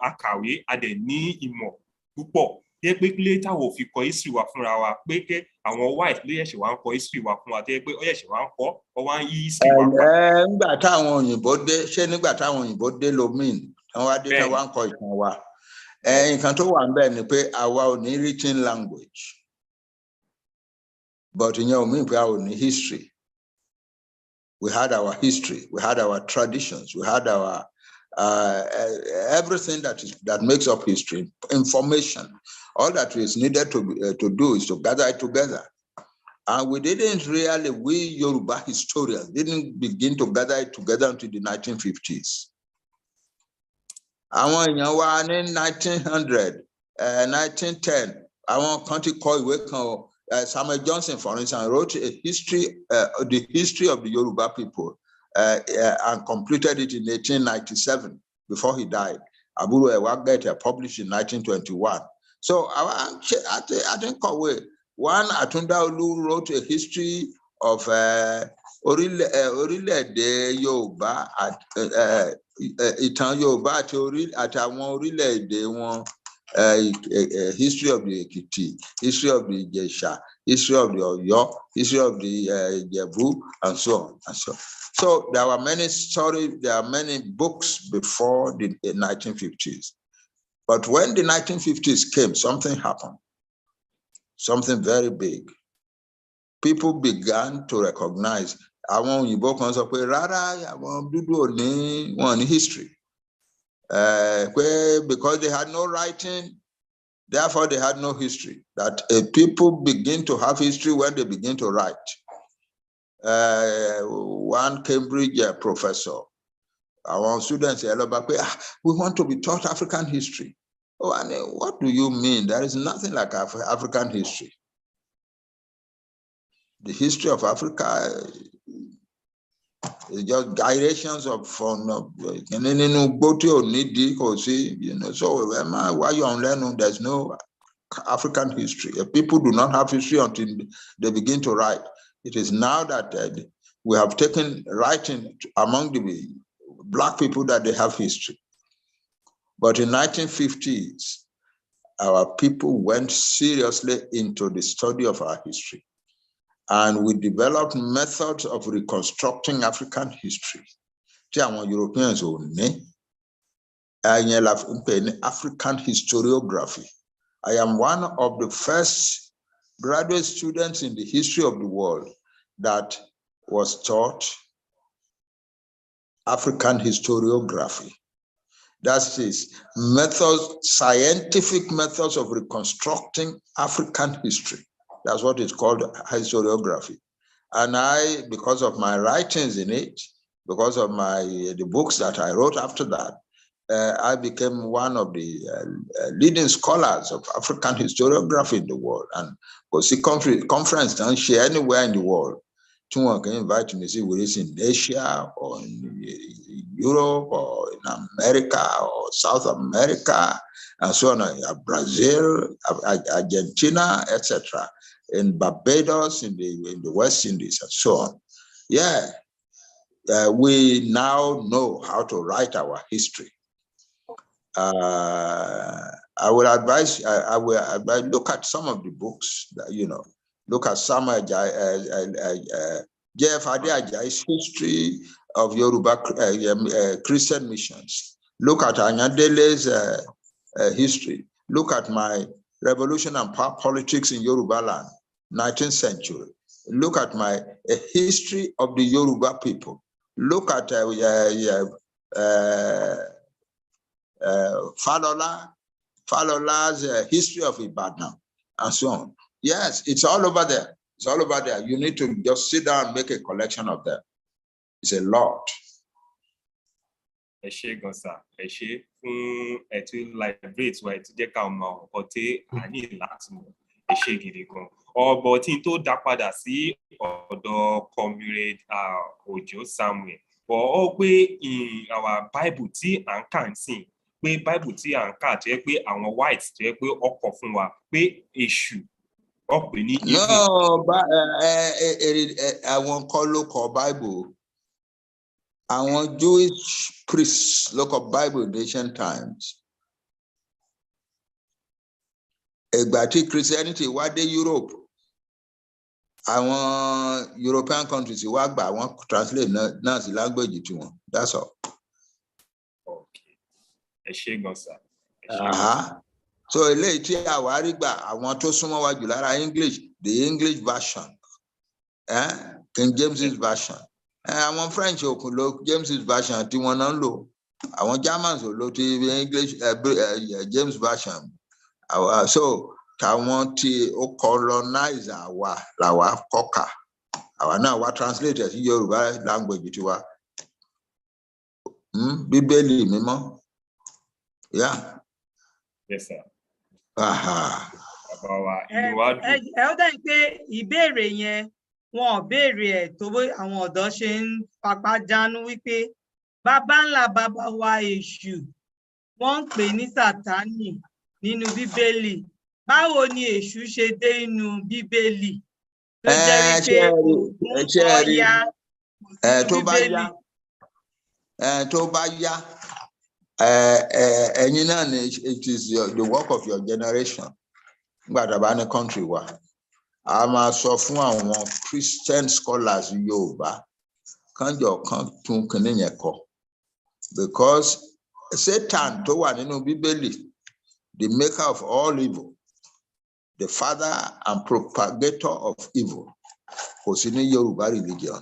akàwé a dẹ̀ ní ìmọ̀ púpọ̀ yẹ pé kílé táwọn ò fi kọ history wa fúnra wa pé kẹ́ àwọn white ló yẹ̀ṣẹ̀ wá ń kọ history wa fún wa tó yẹ pé ó yẹ̀ṣẹ̀ wá ń kọ́ ọ wá ń yí history wa pa. Nígbà táwọn òyìnbó dé ṣé nígbà táwọn òyìnbó dé lomin àwọn wá dé táwọn wá ń kọ ìtàn wa nǹkan tó wà ń bẹ̀ ni pé àwa ò ní written language but ìyẹn ò mí pé a ò ní history. We had our history, we had our traditions, we had our everything that makes up history, information. All that is needed to do is to gather it together And we didn't really, we Yoruba historians didn't begin to gather it together until the 1950s. Àwọn èèyàn wa ní 1900, 1910, àwọn kan ti kọ ìwé kan, Samuel Johnson, for instance, wrote a history, the history of the Yoruba people, and completed it in 1897 before he died. Àbúrò ẹ̀ wá Gaint published in 1921. So I think one Atundaolu wrote a history of orílẹ̀-èdè Yorùbá, ìtàn Yorùbá àtàwọn orílẹ̀-èdè wọn, history of the Ekiti, history of the Ìjẹ̀ṣà, history of the Ọ̀yọ́, history of the Ìjẹ̀bú, and so on and so on. So there were many stories, there are many books before the 1950s. But when the 1950s came, something happened, something very big. People began to recognize àwọn òyìnbó kan sọ pé rárá àwọn dúdú ò ní wọn ní history. Because they had no writing, therefore they had no history. That people begin to have history when they begin to write. One Cambridge professor, our students, we want to be taught African history. Oh, and what do you mean? There is nothing like African history. The history of Africa is just gyrations of fun. So why you unlearn? There's no African history. People do not have history until they begin to write. It is now that we have taken writing among the Black people that they have history. But in 1950s, our people went seriously into the study of our history. And we developed methods of reconstructing African history. Europeans African historiography. I am one of the first graduate students in the history of the world that was taught African historiography. That is methods, scientific methods of reconstructing African history. That's what it's called, historiography. And I, because of my writings in it, because of the books that I wrote after that, I became one of the leading scholars of African historiography in the world. And because the conference don't share anywhere in the world. Someone can invite me to see whether it's in Asia or in Europe or in America or South America and so on, Brazil, Argentina, etc., in Barbados, in the West Indies, and so on. Yeah, we now know how to write our history. I will advise, I will look at some of the books that, look at Samuel J.F. Adeajayi's history of Yoruba Christian missions. Look at Anyadele's history. Look at my Revolution and Power Politics in Yoruba land, 19th century. Look at my history of the Yoruba people. Look at Falola's history of Ibadan, and so on. Yes, it's all over there. It's all over there. You need to just sit down and make a collection of them. It's a lot. Ẹ ṣé gan sà, ẹ ṣé fún ẹtú librate wa ẹtú jẹ́ ká mọ ọkọ tí a ní láti mọ̀. Ẹ ṣé gidi gan. Ọ̀bọ̀ tí n tó dá padà sí ọ̀dọ̀ Comrade Òjó Samuel. Ó pé our Bible tí à ń kà ń sìn, pé Bible tí à ń kà tó yẹ pé àwọn white tó yẹ pé ọkọ̀ fún wa pé èṣù ọ̀pẹ ní evil. No, àwọn kọ́ ló kọ Bible. Àwọn Jewish priests ló kọ Bible in ancient times. Ìgbà tí Christianity wá dé Europe, àwọn European countries wá gbà wọ́n translate náà sí language tiwọn. That's all. Okay. Ẹ ṣé gan sà. So eléyìí tí àwa rí gbà àwọn tó súnmọ́ wa jù lára English, the English version, King James's version. Àwọn French òkun ló James's version tí wọ́n náà ń lò. Àwọn Germans ò lò ti English James version. So táwọn tí ó colonize àwa làwa kọ́kà àwa náà wá translate sí Yorùbá language tiwa Bíbélì mímọ́ yeah. Yes, sir. Aha. Bàbá wa inú wa dùn. Ó dẹ̀ pé ìbéèrè yẹn wọn ò béèrè ẹ̀ tó bó àwọn ọ̀dọ́ ṣe ń fapá jánu wípé bàbá ńlá bàbá wa èṣù wọ́n ń pè ní Sátánì nínú Bíbélì. Báwo ni èṣù ṣe dé inú Bíbélì? Tó jẹ́ wípé Ògún Ọya tó bá yá ẹ̀yin náà ni it is the work of your generation. Nígbà tá a bá ní country wa a máa sọ fún àwọn Christian scholars Yorùbá kánjọ kan tún kìnìún yẹn kọ because Satan tó wà nínú Bíbélì, the maker of all evil, the father and propagator of evil, kò sí ní Yorùbá religion.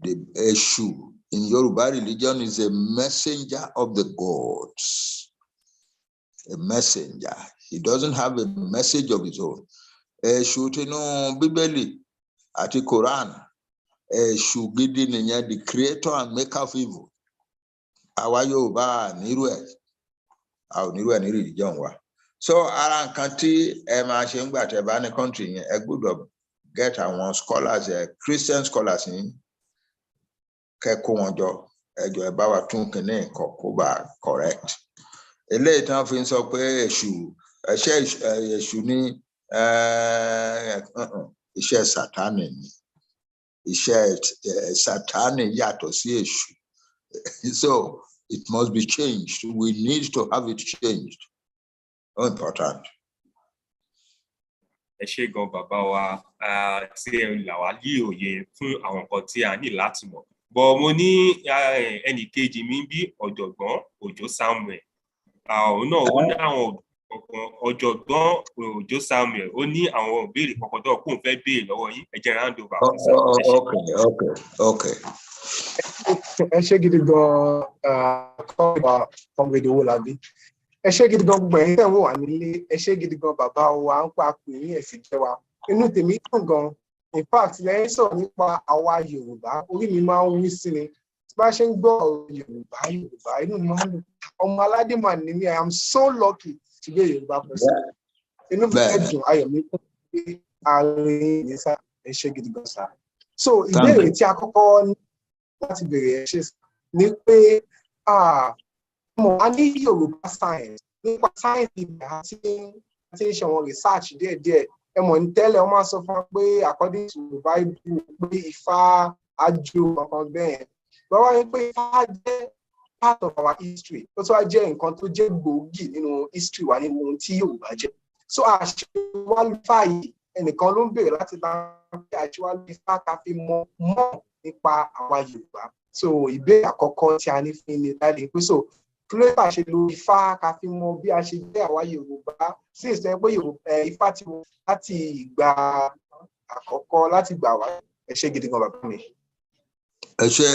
The Eshu in Yoruba religion is a messenger of the gods. A messenger. He doesn't have a message of his own. Eshu tinu Bíbélì àti Quran. Eshu gidi nìyẹn, the creator and maker of evil. Àwa Yorùbá nírú ẹ̀. Àwa nírú ẹ̀ ní religion wa. So ara nǹkan tí ẹ máa ṣe ńgbà tẹ́ bá ní country yẹn, ẹ gbọ́dọ̀ get àwọn scholars, Christian scholars yìí. Kẹ́kọ̀ọ́ wọn jọ ẹjọ́ ẹ bá wa tún kìíní kó bá correct. Eléyìí tán fi ń sọ pé èṣù ní iṣẹ́ Sátánì ni. Iṣẹ́ Sátánì yàtọ̀ sí èṣù. So it must be changed. We need to have it changed. So important. Ẹ ṣé gan bàbá wa tí ẹ là wá lé òye fún àwọn nǹkan tí a ní láti mọ̀. Bọ̀ mo ní ẹnì kejì mi bí ọ̀jọ̀gbọ́n Òjó Samuel. Òun náà ó ní àwọn ọ̀jọ̀gbọ́n Òjó Samuel ó ní àwọn ìbéèrè kankan tó kóun fẹ́ béèrè lọ́wọ́ yín. Ẹ jẹ́ round over fún sir. Okay. Ẹ ṣé gidi gan kọ́ńgbà Comrade Owólabí. Ẹ ṣé gidi gan gbogbo ẹ̀yin tẹ́ ń wò wá nílé. Ẹ ṣé gidi gan bàbá wa ń pa pè ní ẹ̀sìn jẹ́ wa. Inú tèmi dùn gan. In fact, lẹ́yìn sọ̀rọ̀ nípa àwa Yorùbá, orí mi máa ń wí sí ni. Tí bá ṣe ń gbọ́ ọ̀rọ̀ Yorùbá, inú mi máa ń dùn. Ọmọ aládé mà ní mi, I am so lucky to be a Yorùbá person. Inú mi fẹ́ dùn, ayọ̀ mi kún pé àárín yẹn sá, ẹ ṣé gidi gan sá. So ìbéèrè tí a kọ́kọ́ ní láti bèrè ẹ ṣe ni pé a ní Yorùbá science, nípa science ìgbà àti ń ṣe àwọn research díẹ̀díẹ̀. Ẹ mọ̀ ní tẹ́lẹ̀ wọ́n máa sọ fún wa pé according to the Bible pé Ifá ajo kankan bẹ́ẹ̀. Wọ́n wá ní pé Ifá jẹ́ part of our history. Ó tún wá jẹ́ nǹkan tó jẹ́ gbòógì nínú history wa nínú ohun tí Yorùbá jẹ́. So àṣewálú Ifá yìí ẹnìkan ló ń bèrè láti bá pé àṣewálú Ifá ká fi mọ̀ nípa àwa Yorùbá. So ìbéèrè àkọ́kọ́ tí a ní fún mi láti pé so kí ló bá ṣe lo Ifá ká fi mọ̀ bí a ṣe jẹ́ àwa Yorùbá sí ìsẹ́ pé Ifá ti wọ́n láti ìgbà àkọ́kọ́ láti gbà wá. Ẹ ṣé gidi gan bàbá mi. Ẹ ṣé.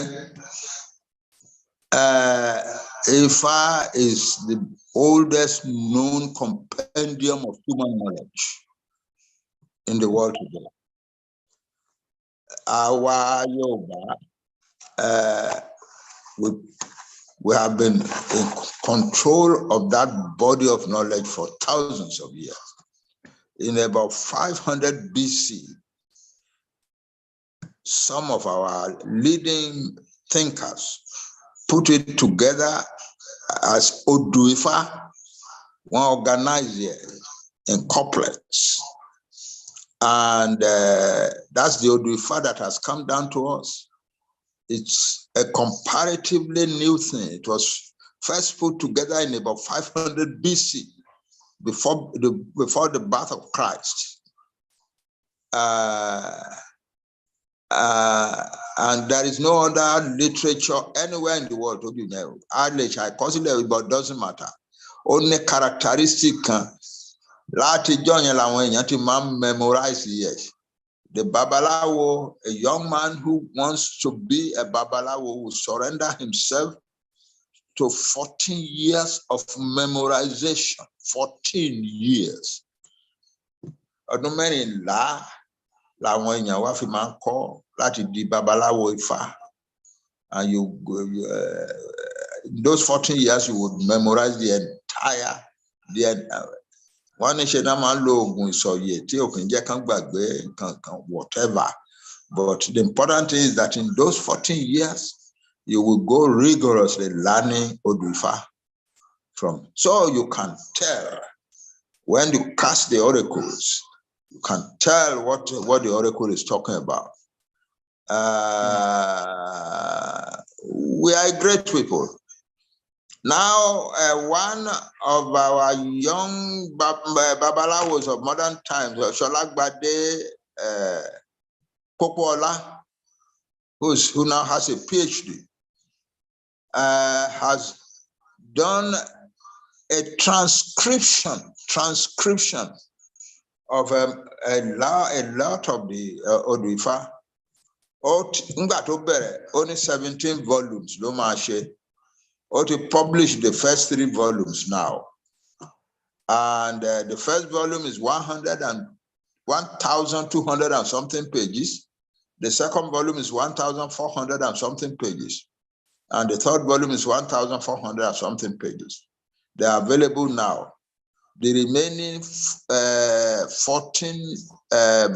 Ifá is the oldest known compendium of human knowledge in the world today. Àwa Yorùbá, we have been in control of that body of knowledge for thousands of years. In about 500 BC, some of our leading thinkers put it together as Odu Ifá, one organized here in couplets. And that's the Odu Ifá that has come down to us. It's a comparatively new thing. It was first put together in about 500 BC, before the birth of Christ. And there is no other literature anywhere in the world to be there. I consider it, but it doesn't matter. Only characteristic láti jọyìn làwọn èèyàn ti máa ń memorize yes. The Babalawo, a young man who wants to be a Babalawo, will surrender himself to 14 years of memorization. 14 years. Ọdún mẹ́rìnlá làwọn èèyàn wá fi máa ń kọ́ láti di babaláwo Ifá. And in those 14 years, you would memorize the entire, one is whatever. But the important thing is that in those 14 years, you will go rigorously learning Odufa from. So you can tell when you cast the oracles, you can tell what the oracle is talking about. We are great people. Now, one of our young babalawos of modern times, Sholagbade Popola, who now has a PhD, has done a transcription of a lot of the Oduifa. Only 17 volumes, or to publish the first 3 volumes now. And the first volume is 1,200 and something pages. The second volume is 1,400 and something pages. And the third volume is 1,400 and something pages. They are available now. The remaining 14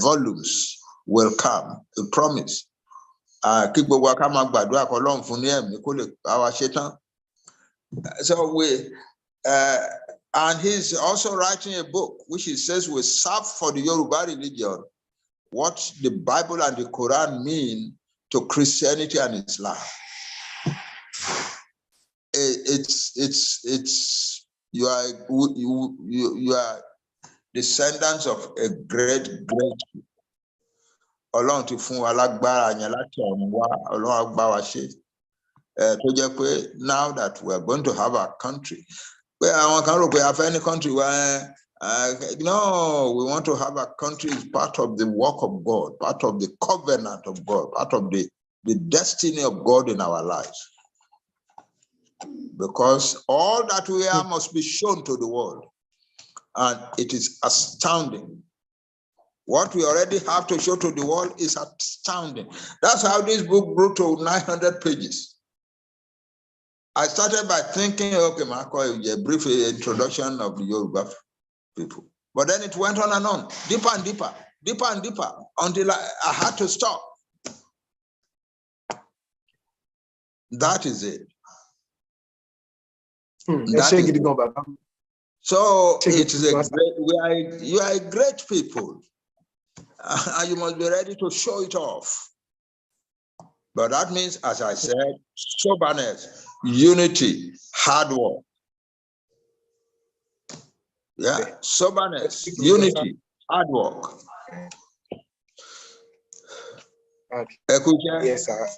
volumes will come, I promise. So and he's also writing a book which he says will serve for the Yoruba religion what the Bible and the Quran mean to Christianity and Islam. You are descendants of a great Ọlọ́run ti fún wa lágbára yẹn láti ọ̀run wá, Ọlọ́run á gbà wá ṣe. Tó jẹ́ pé now that we are going to have our country, pé àwọn kan rò pé a fẹ́ ní country wa, no, we want to have a country as part of the work of God, part of the covenant of God, part of the destiny of God in our lives. Because all that we are must be shown to the world. And it is astounding. What we already have to show to the world is astounding. That's how this book grew to 900 pages. I started by thinking, okay, Marco, a brief introduction of the Yoruba people. But then it went on and on, deeper and deeper, deeper and deeper, until I had to stop. That is it. That is it. So it is you are a great people. And you must be ready to show it off. But that means, as I said, soberness, unity, hard work. Yeah, soberness, unity, hard work. Yes, sir.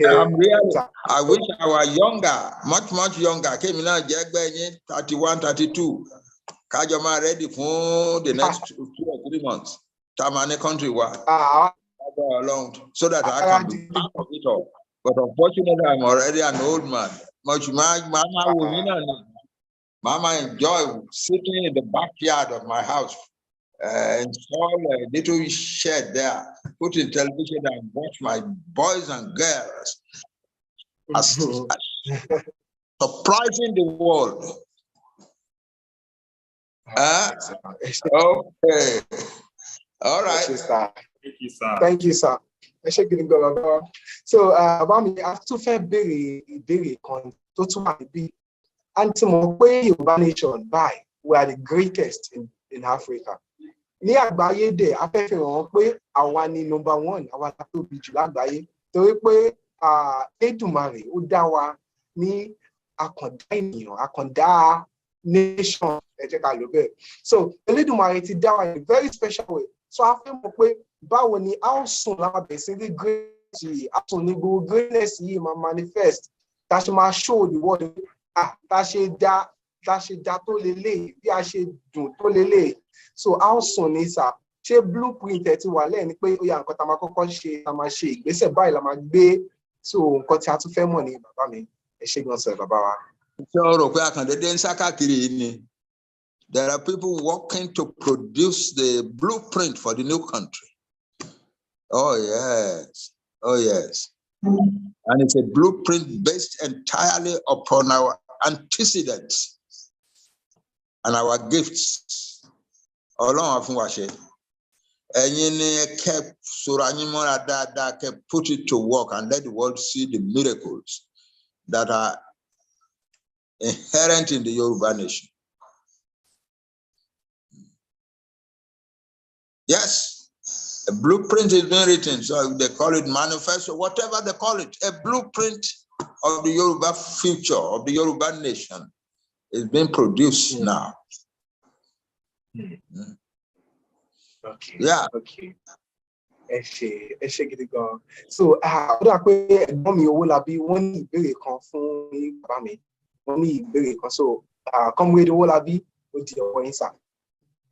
I wish I were younger, much younger. Came in 31, 32. Kajama ready for the next 2 or 3 months. Tamane country along so that I can be part of it all. But unfortunately, I'm already an old man. Mama enjoy sitting in the backyard of my house, install a little shed there, put in television and watch my boys and girls surprising the world. Okay. All right. Thank you, sir. Thank you, sir. So, I too fẹ́ béèrè ìbéèrè kan tó tún wà níbí. Àǹtí mo pé Yoruba nation by we are the greatest in Africa. Ní àgbáyé dẹ̀, a fẹ́ fi hàn pé àwa ni number 1, àwa la tóbi jù lágbàáyé. Torí pé Èdùmàrè ó dá wa ní àkàndá ènìyàn, àkàndá nation, ẹ jẹ́ ká lò bẹ́ẹ̀. So, Èdùmàrè ti dá wa in a very special way. So I feel pé báwo ni how soon la máa bẹ̀rẹ̀ sí ní greatness yìí, how soon ni gbogbo greatness yìí máa manifest, tá ṣe máa show the world, tá ṣe dá tó lélẹ̀, bí a ṣe dùn tó lélẹ̀. So how soon ni sà, ṣé blueprint ẹ̀ ti wà lẹ́yìn ni pé ó yá nǹkan tá máa kọ́kọ́ ṣe, tá máa ṣe ìgbésẹ̀ báyìí la máa gbé. So nǹkan tí a tún fẹ́ mọ̀ ní bàbá mi, ẹ ṣé gan sir bàbá wa. There are people working to produce the blueprint for the new country. Oh yes, oh yes. And it's a blueprint based entirely upon our antecedents and our gifts. Put it to work and let the world see the miracles that are inherent in the Yoruba nation. Yes, a blueprint is being written, so they call it manifesto, whatever they call it, a blueprint of the Yoruba future, of the Yoruba nation is being produced now. Okay. Yeah. Okay. ẹ ṣé gidi gan. So ó dà pé ẹ̀gbọ́n mi Owólabí wọ́n ní ìbéèrè kan fún bàbá mi. Wọ́n ní ìbéèrè kan, so Comrade Owólabí ó di ọwọ́ yín sà.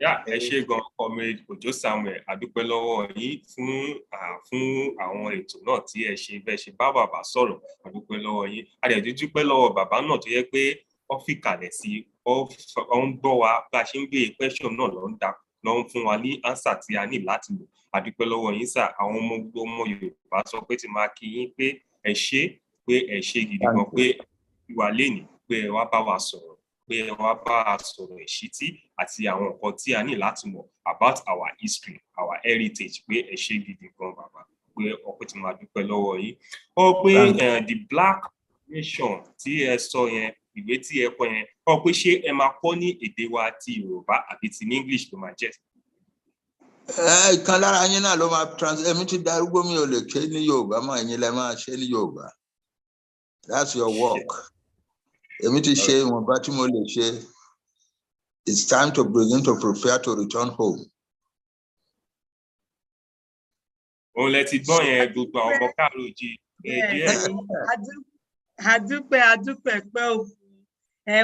Yeah, ẹ ṣé gan Comrade Òjó Samuel, a dúpẹ́ lọ́wọ́ yín fún àwọn ètò náà tí ẹ ṣe bẹ́ẹ̀ ṣe bá bàbá sọ̀rọ̀, a dúpẹ́ lọ́wọ́ yín. A dẹ̀ dúpẹ́ lọ́wọ́ bàbá náà tó yẹ pé ó fi kalẹ̀ sí ó ń gbọ́ wa bá a ṣe ń gbé question náà lọ ń fún wa ní answer tí a ní láti lò. A dúpẹ́ lọ́wọ́ yín sà. Àwọn ọmọ Yorùbá sọ pé tí máa kí yín pé ẹ ṣé gidi gan pé ìwà lẹ́nìí pé ẹ wá bá wa sọ̀rọ̀, pé ẹ wá bá a sọ̀rọ̀ ìṣítí àti àwọn nǹkan tí a ní láti mọ̀ about our history, our heritage, pé ẹ ṣé gidi gan bàbá, pé ọpẹ́ tí máa dúpẹ́ lọ́wọ́ yín. Ó pé the Black Nation tí ẹ sọ yẹn, ìwé tí ẹ kọ yẹn, ó pé ṣé ẹ máa kọ ní èdè wa ti Yorùbá àbí ti ní English ló máa jẹ́? Ìkan lára yín náà ló máa translate. Èmi ti darúgbó, mi ò lè ké ní Yorùbá mọ́, ẹ̀yin lẹ máa ṣe ní Yorùbá. That's your work. Èmi ti ṣe ìwọ̀nba tí mo lè ṣe. It's time to begin to prepare to return home. Òun lẹ ti gbọ́ yẹn gbogbo àwọn ọmọ káàró jí díẹ̀. Adúpẹ́ pé òkú.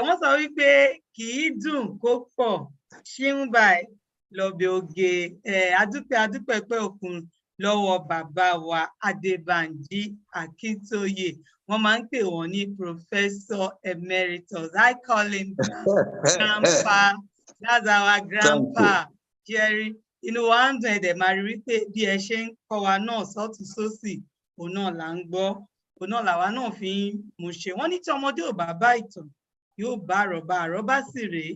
Wọ́n sọ wípé kì í dùn kó pọ̀, ṣíún báyìí lọ́bẹ̀ oge. Adúpẹ́ pé òkun lọ́wọ́ bàbá wa Banji Akintoye. Wọ́n máa ń pè wọ́n ní Professor Emeritus. I call him Grandpa. That's our Grandpa. Jerry. Inú wa ń dùn ẹ̀dẹ̀ máa rí wípé bí ẹ ṣe ń kọ́ wa náà sọ́tún sósì, òun náà là ń gbọ́, òun náà làwa náà fi ń mú ṣe. Wọ́n ní tí ọmọdé ò bá bá ìtàn, yóò bá àrọ́bá sì rèé,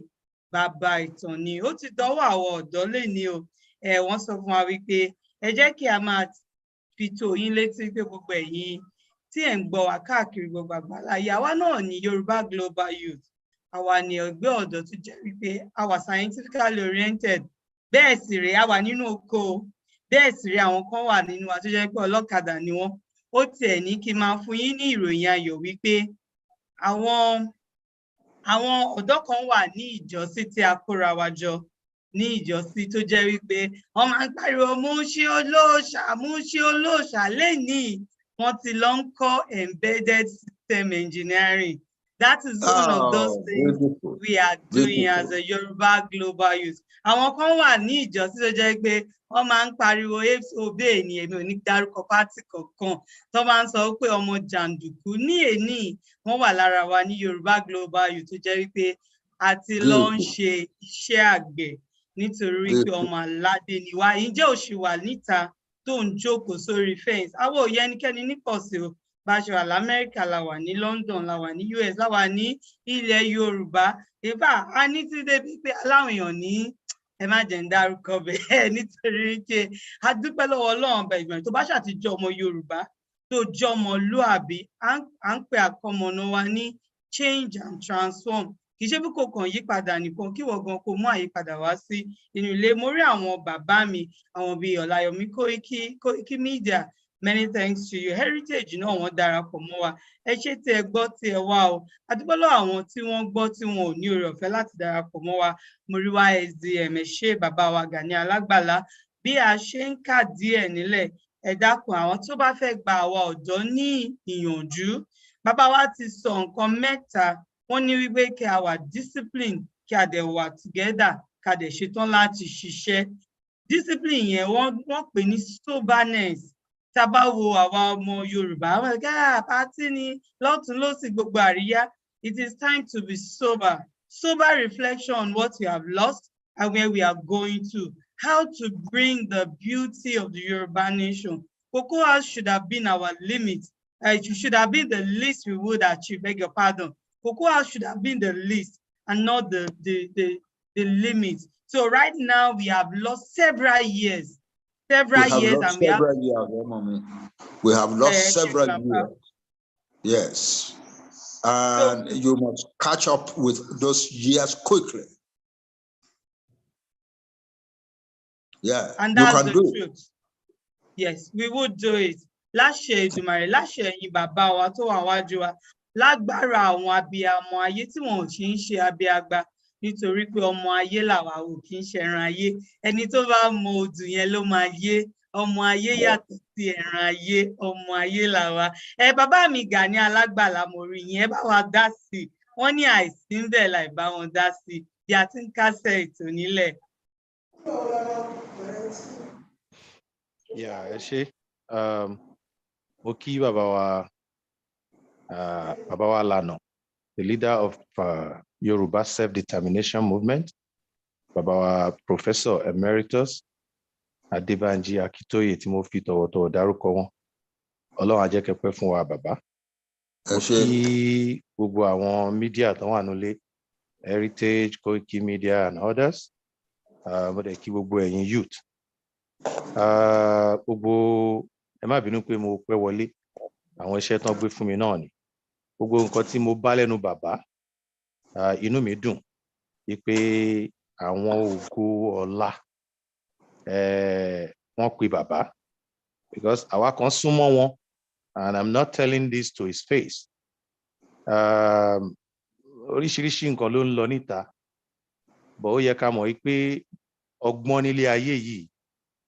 bàbá ìtàn ni. Ó ti dọ́wọ́ àwọn ọ̀dọ́ lénìí o. Wọ́n sọ fún wa wípé ẹ jẹ́ kí a máa fi tó yín létí pé gbogbo ẹ̀yin tí ẹ̀ ń gbọ́ wa káàkiri gbogbo àgbáláyé, àwa náà ní Yoruba Global Youths. Àwa ní ẹgbẹ́ ọ̀dọ́ tó jẹ́ wípé àwa scientifically oriented. Bẹ́ẹ̀ sì rèé, àwa nínú oko. Bẹ́ẹ̀ sì rèé, àwọn kan wà nínú wa tó jẹ́ pé ọlọ́kadà ni wọ́n. Ó tiẹ̀ ní kí n máa fún yín ní ìròyìn ayọ̀ wípé àwọn ọ̀dọ́ kan wà ní ìjọsí tí a kóra wa jọ ní ìjọsí tó jẹ́ wípé wọ́n máa ń pariwo Múṣí olóòṣà lénìí. Wọ́n ti lọ ń kọ́ embedded system engineering. That is one of those things we are doing as a Yoruba Global Youth. Àwọn kan wà ní ìjọsí tó jẹ́ pé wọ́n máa ń pariwo obey ni, èmi ò ní dárúkọ pátì kankan, tó máa ń sọ pé ọmọ jàǹdùkú ní èní. Wọ́n wà lára wa ní Yoruba Global Youth tó jẹ́ wípé a ti lọ ń ṣe iṣẹ́ àgbẹ̀ nítorí wípé ọmọ aládé ni wá. Ǹjẹ́ ò ṣì wà níta tó ń jókòó sórí fence? Àwọn òye ẹnikẹ́ni nípọ̀sí o. Bá ṣe wà l'Amẹ́ríkà, la wà ní London, la wà ní US, la wà ní ilẹ̀ Yorùbá. Ìfà a ní tí débi pé aláwọn èèyàn ní ẹ má jẹ́ ń dárúkọ bẹ́ẹ̀ nítorí pé a dúpẹ́ lọ́wọ́ Ọlọ́run ọba ìgbìmọ̀ tó bá ṣàtijọ́ ọmọ Yorùbá tó jẹ́ ọmọlúàbí. À ń pè àkọmọ̀nà wa ní change and transform. Kì í ṣe bí kò kàn yípadà nìkan, kí wọ́n gan kó mú àyípadà wá sí inú ilé. Mo rí àwọn bàbá mi, àwọn bíi Ọláyọmí Kóìkí Media. Many thanks to you. Heritage náà wọ́n darapọ̀ mọ́ wa. Ẹ ṣé tí ẹ gbọ́ tí ẹ wá o. A dúpẹ́ lọ́wọ́ àwọn tí wọ́n gbọ́ tí wọn ò ní oore ọ̀fẹ́ láti darapọ̀ mọ́ wa. Mo rí wa SDM, ẹ ṣé bàbá wa Gani Alágbàlá. Bí a ṣe ń kà díẹ̀ nílẹ̀, ẹ dákun àwọn tó bá fẹ́ gba àwa ọ̀dọ́ ní ìyànjú. Bàbá wa ti sọ nǹkan mẹ́ta. Wọ́n ní wípé kí a wà discipline, kí a dẹ̀ wà together, ká dẹ̀ ṣetán láti ṣiṣẹ́. Discipline yẹn wọ́n pè ní soberness. tá bá wo àwa ọmọ Yorùbá wọn ga party ni lọ́tùn lósì gbogbo àríyá. It is time to be sober reflection on what we have lost and where we are going to, how to bring the beauty of the Yoruba nation. Cocoa House should have been our limit. It should have been the least we would achieve, beg your pardon. Cocoa House should have been the least and not the limit. So right now we have lost several years. We have lost several years. Yes. And so, you must catch up with those years quickly. Yeah, and that's the truth. Yes, we would do it. Láṣẹ Èdùmàrè, láṣẹ ẹ̀yin bàbá wa tó wà wájú wa, lágbára àwọn abiyamọ ayé tí wọn ò kì í ṣe abiagba, nítorí pé ọmọ ayé làwa ò kì í ṣẹran ayé. Ẹni tó bá mọ odù yẹn ló máa yé. Ọmọ ayé yàtọ̀ sí ẹran ayé, ọmọ ayé làwa. Bàbá mi Gani Alágbàlá mo rí yín, ẹ bá wa dá sí. Wọ́n ní àìsí ń bẹ̀ láì bá wọn dá sí. Bí a ti ń kásẹ̀ ètò nílẹ̀. Yeah, ẹ ṣé. Mo kí bàbá wa Lano, the leader of Yoruba self-determination movement, bàbá wa Professor Emeritus Banji Akintoye tí mo fi tọ̀wọ̀tọ̀wọ̀ dárúkọ wọn. Ọlọ́run á jẹ́ kẹ́ pẹ́ fún wa bàbá. Mo kí gbogbo àwọn media tó wà nílé, Heritage, Koiki Media and others. Mo dẹ̀ kí gbogbo ẹ̀yin youth. Gbogbo ẹ má bínú pé mo pẹ́ wọlé, àwọn iṣẹ́ tán gbé fún mi náà ni. Gbogbo nǹkan tí mo bá lẹ́nu bàbá, inú mi dùn pé àwọn ògo ọlá wọ́n pe bàbá, because àwa kan súnmọ́ wọn, and I'm not telling this to his face. Oríṣiríṣi nǹkan ló ń lọ níta, but ó yẹ ká mọ̀ pé ọgbọ́n nílé ayé yìí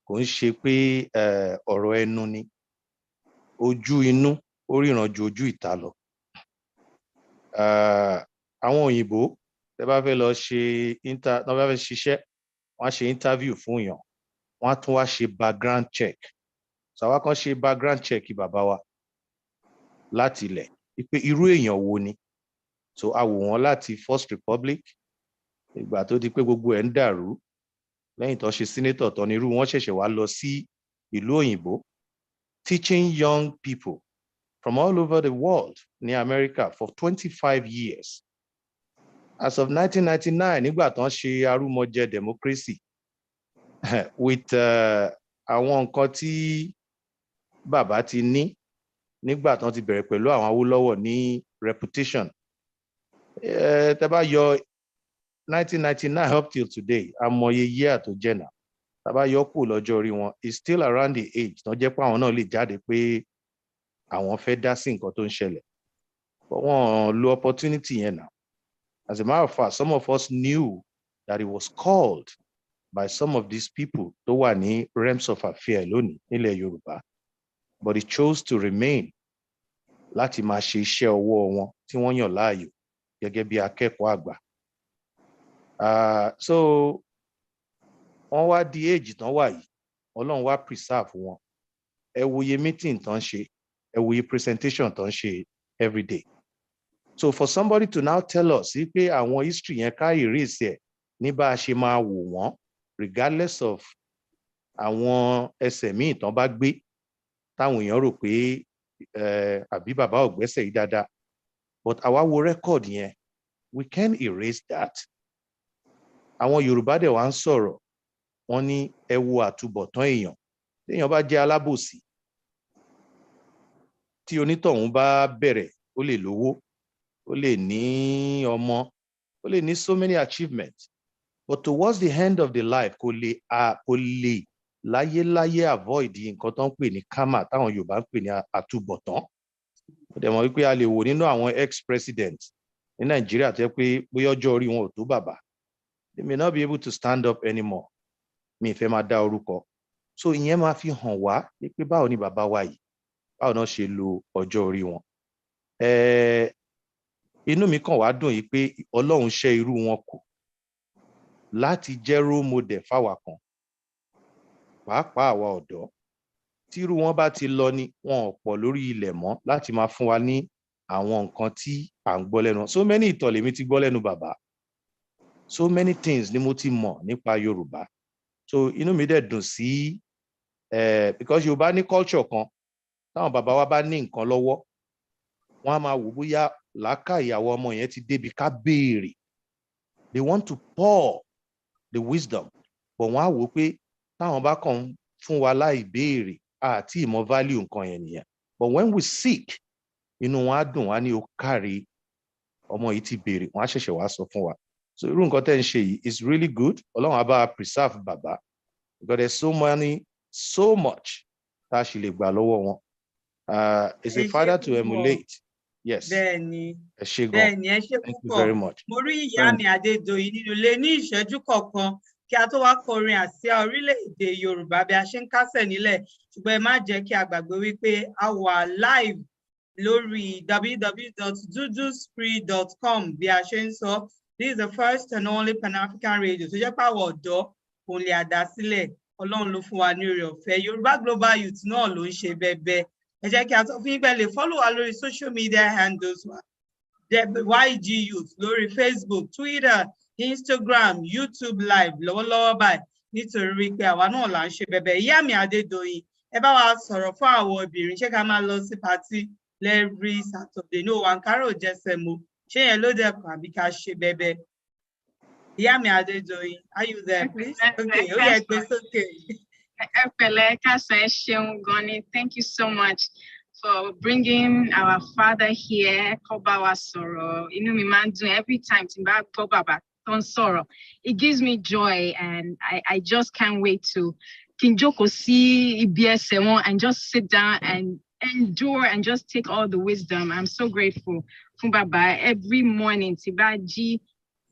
kò ń ṣe pé ọ̀rọ̀ ẹnu ni. Ojú inú ó ríran ju ojú ìta lọ. Àwọn òyìnbó tẹ́ bá fẹ́ lọ ṣe tẹ́ bá fẹ́ ṣiṣẹ́, wọ́n á ṣe interview fún èèyàn, wọ́n á tún wá ṣe background check. So àwa kan ṣe background check bàbá wa láti ilẹ̀ pé irú èèyàn wo ni. So a wò wọ́n láti First Republic, ìgbà tó di pé gbogbo ẹ̀ ń dàrú, lẹ́yìn tó ṣe senator tó ní irú wọn ṣẹ̀ṣẹ̀ wá lọ sí ìlú òyìnbó, teaching young people from all over the world ní America for 25 years. As of 1999, nígbà tán ṣe arúmọjẹ democracy, with àwọn nǹkan tí bàbá ti ní nígbà tán ti bẹ̀rẹ̀ pẹ̀lú àwọn Awólọ́wọ̀ ní reputation. Tẹ́ bá yọ 1999 up till today, amòye year tó jẹ́ náà. Tá bá yọ kù lọ́jọ́ orí wọn, is still around the age tán jẹ́ pé àwọn náà lè jáde pé àwọn fẹ́ dá sí nǹkan tó ń ṣẹlẹ̀. But wọ́n lo opportunity yẹn náà. As a matter of fact, some of us knew that it was called by some of these people tó wà ní realms of affair lónìí nílẹ̀ Yorùbá, but he chose to remain láti máa ṣe iṣẹ́ ọwọ́ wọn tí wọ́n yàn láàyò gẹ́gẹ́ bí akẹ́kọ̀ọ́ àgbà. So wọ́n wá di age tán wà yìí, Ọlọ́run wá preserve wọn. Ẹ wòye meeting tán ṣe, ẹ wòye presentation tán ṣe every day. So for somebody to now tell us pé àwọn history yẹn ká erase ẹ̀ ní bá a ṣe máa wò wọ́n, regardless of àwọn ẹsẹ̀ míì tán bá gbé, táwọn èèyàn rò pé àbí bàbá ò gbẹ́sẹ̀ yìí dáadáa. But àwa wo record yẹn, we can erase that. Àwọn Yorùbá dẹ̀ wá ń sọ̀rọ̀, wọ́n ní ẹ wo àtúbọ̀tán èèyàn. Téèyàn bá jẹ́ alábòsí, tí onítọ̀hún bá bẹ̀rẹ̀, ó lè lówó, ó lè ní ọmọ, ó lè ní so many achievements. But towards the end of the life, kò lè láyéláyé avoid nǹkan tó ń pè ní karma, táwọn Yorùbá ń pè ní àtúbọ̀tán. Ó dẹ̀ mọ̀ wípé a lè wò nínú àwọn ex-president ní Nàìjíríà tó yẹ pé bóyá ọjọ́ orí wọn ò tó bàbá. They may not be able to stand up anymore. Mi fẹ́ máa dá orúkọ. So ìyẹn máa fi hàn wá pé báwo ni bàbá wa yìí, báwo náà ṣe lo ọjọ́ orí wọn. Inú mi kàn wá dùn yìí pé Ọlọ́run ṣẹ́ irú wọn kù láti jẹ́ role model fáwa kan, pàápàá àwa ọ̀dọ́, tírú wọn bá ti lọ ni wọn ò pọ̀ lórí ilẹ̀ mọ́ láti máa fún wa ní àwọn nǹkan tí à ń gbọ́ lẹ́nu. So many ìtàn lèmi ti gbọ́ lẹ́nu bàbá, so many things ni mo ti mọ̀ nípa Yorùbá. So inú mi dẹ̀ dùn sí because Yorùbá ní culture kan táwọn bàbá wa bá ní nǹkan lọ́wọ́ wọ́n á máa wò bóyá làákàyè àwọn ọmọ yẹn ti débi ká béèrè. They want to pour the wisdom, but wọ́n á wò pé táwọn bá kàn fún wa láì béèrè àti ìmọ̀ value nǹkan yẹn nìyẹn. But when we seek, inú wọn á dùn, wá ní ó kárí ọmọ yìí ti béèrè, wọ́n á ṣẹ̀ṣẹ̀ wá sọ fún wa. So irú nǹkan tẹ́ ń ṣe yìí is really good. Ọlọ́run á bá preserve bàbá, because there's so much tá a ṣì lè gbà lọ́wọ́ wọn. Is a father to emulate. Yes. Bẹ́ẹ̀ni, ẹ ṣé gan. bẹ́ẹ̀ni, ẹ ṣé Thank you púpọ̀. very much. Mo rí ìyá mi Adédoyin nínú ilé ní ìṣẹ́jú kọ̀ọ̀kan kí a tó wá kọrin àsíá orílẹ̀-èdè Yorùbá bí a ṣe ń kásẹ̀ nílẹ̀. Ṣùgbọ́n ẹ má jẹ́ kí a gbàgbé wípé a wà live lórí www.duduspree.com bí a ṣe ń sọ. This is the first and only Pan-African radio tó jẹ́ pé àwọn ọ̀dọ́ òun lè àdá sílẹ̀. Ọlọ́run ló fún wa ní oore ọ̀fẹ́. Yoruba Global Youths náà ló ń ṣe bẹ́ẹ̀. Ẹ jẹ́ kí a sọ fún yín pé lè follow wa lórí social media handles wa. YG Youth lórí Facebook, Twitter, Instagram, YouTube live lọ́wọ́lọ́wọ́ báyìí nítorí wípé àwa náà là ń ṣe bẹ́ẹ̀. Ìyá mi Adédoyin, ẹ bá wa sọ̀rọ̀ fún àwọn obìnrin, ṣé ká máa lọ sí party every Saturday? No, Ankara ò jẹ́sẹ̀ mo. Ṣé yẹn ló dẹ̀kun àbí ká ṣe bẹ́ẹ̀? Ìyá mi Adédoyin, are you there, please? Okay, ó yẹ gbé sókè. Thank you so much for bringing our father here. Every time it gives me joy, and I just can't wait to Kinjoko see EBS and just sit down and endure and just take all the wisdom. I'm so grateful. Baba, every morning, Tibaji,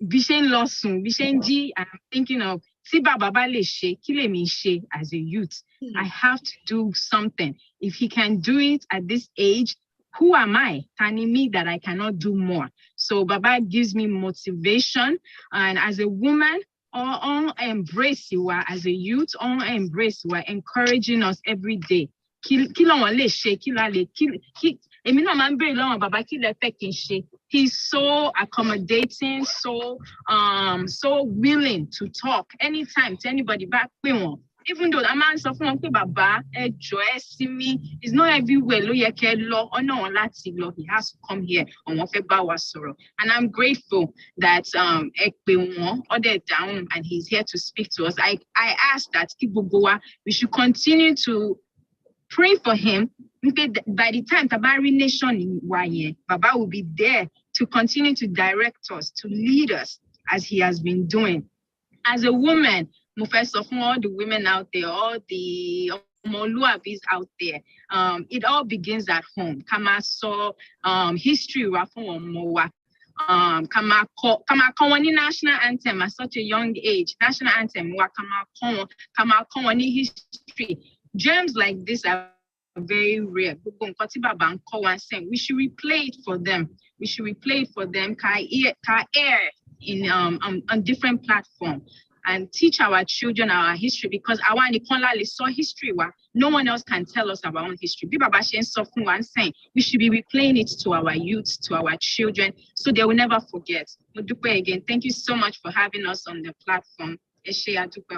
Bishen Losun, Bishen G, I'm thinking of Tiba Baba Leshe, Kilemi She as a youth. I have to do something. If he can do it at this age, who am I? Tani me that I cannot do more. So Baba gives me motivation. And as a woman, on embrace you as a youth, on embrace you, encouraging us every day. He's so accommodating, so willing to talk anytime to anybody back. Even though the man suffering Baba, see me, it's not everywhere. He has to come here on Sorrow. And I'm grateful that down and he's here to speak to us. I ask that we should continue to pray for him. By the time Tabari Nation in Waye, Baba will be there to continue to direct us, to lead us as he has been doing. As a woman, Professor, from all the women out there, all the Omoluabis out there, it all begins at home. Kama saw history Kama Kawani national anthem at such a young age. National anthem Kama Kawani history. Gems like this are very rare. We should replay it for them. We should replay it for them. Air in on different platforms and teach our children our history, because our Nicola saw history. No one else can tell us our own history. We should be replaying it to our youths, to our children, so they will never forget. Again, thank you so much for having us on the platform. Thank you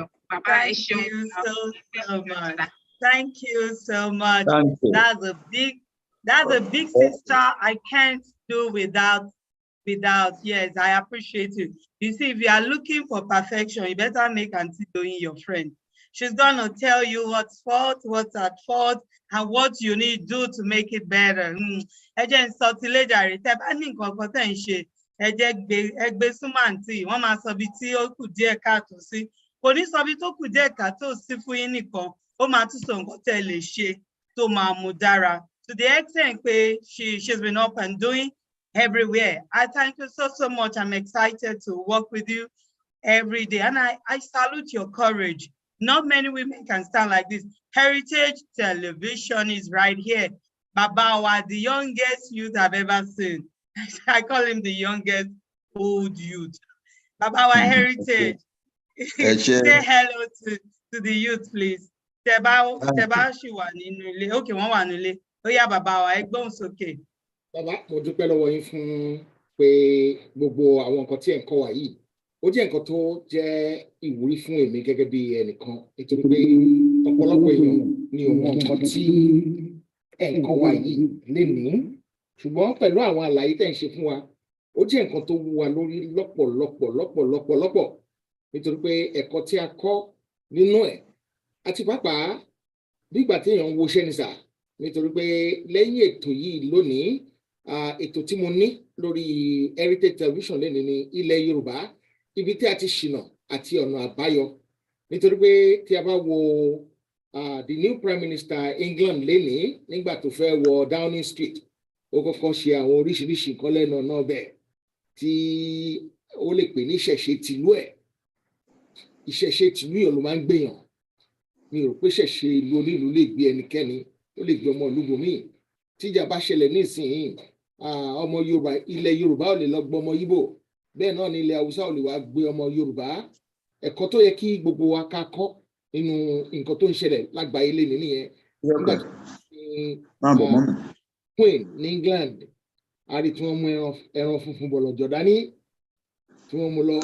so much. Thank you so much. Thank you. That's a big sister I can't do without. Yes, I appreciate it. You see, if you are looking for perfection, you better make Auntie Doyin your friend. She's gonna tell you what's fault, what's at fault, and what you need to do to make it better. Agent Sotileja, I think Egbe Sumanti, one man Sabiti, O Kudia Kato, see, Police Sabito Kudia Kato, Sifu Iniko, O Matuson Hotel, she, to Mudara. To the extent where she's been up and doing everywhere. I thank you so much. I'm excited to work with you every day. And I salute your courage. Not many women can stand like this. Heritage Television is right here. Babawa, the youngest youth I've ever seen. I call him the youngest old youth. Babawa Heritage. Say hello to the youth, please. Tẹ́ bá ṣì wà nínú ilé, okay, wọ́n wà nínú ilé. Ó yá bàbá wa, ẹ gbóhùn sókè. Bàbá, mo dúpẹ́ lọ́wọ́ yín fún pé gbogbo àwọn nǹkan tí ẹ̀ ń kọ́ wa yìí. Ó jẹ́ nǹkan tó jẹ́ ìwúrí fún èmi gẹ́gẹ́ bí ẹnìkan nítorí pé ọ̀pọ̀lọpọ̀ èèyàn ni òun nǹkan tí ẹ̀ ń kọ́ wa yìí lénìí. Ṣùgbọ́n pẹ̀lú àwọn àlàyé tẹ̀ ń ṣe fún wa, ó jẹ́ nǹkan tó wú wa lórí lọ́pọ̀lọpọ̀ nítorí pé ẹ̀kọ́ tí a kọ́ nínú ẹ̀ àti pàápàá nígbà tí èèyàn ń wo iṣẹ́ ni sà nítorí pé lẹ́yìn ètò yìí lónìí ètò tí mo ní lórí Heritage Television lénìí ní ilẹ̀ Yorùbá ibi tí a ti ṣìnà àti ọ̀nà àbáyọ nítorí pé tí a bá wo the new Prime Minister England lénìí nígbà tó fẹ́ wọ Downing Street ó kọ́kọ́ ṣe àwọn oríṣiríṣi nǹkan lẹ́nu ọ̀nà ọbẹ̀ tí ó lè pè ní ìṣẹ̀ṣe tìlú ẹ̀ ìṣẹ̀ṣe tìlú yẹn ló máa ń gbèyàn mi ò rò pé ìṣẹ̀ṣe ìlú onílùú lè gbé ẹnikẹ́ni ó lè gbé ọmọ ìlú bòmíì tíjà bá ṣẹlẹ̀ nísìnyí ọmọ Yorùbá ilẹ̀ Yorùbá ò lè lọ gbọ́ ọmọ Ìgbò bẹ́ẹ̀ náà ní ilẹ̀ Haúsá ò lè wá gbé ọmọ Yorùbá ẹ̀kọ́ tó yẹ kí gbogbo wa ká kọ́ nínú nǹkan tó ń ṣẹlẹ̀ lágbàáyé lé nìyẹn nígbà tí Queen ní England a rí tí wọ́n mú ẹran funfun bọ̀lọ̀jọ̀ dání tí wọ́n mú lọ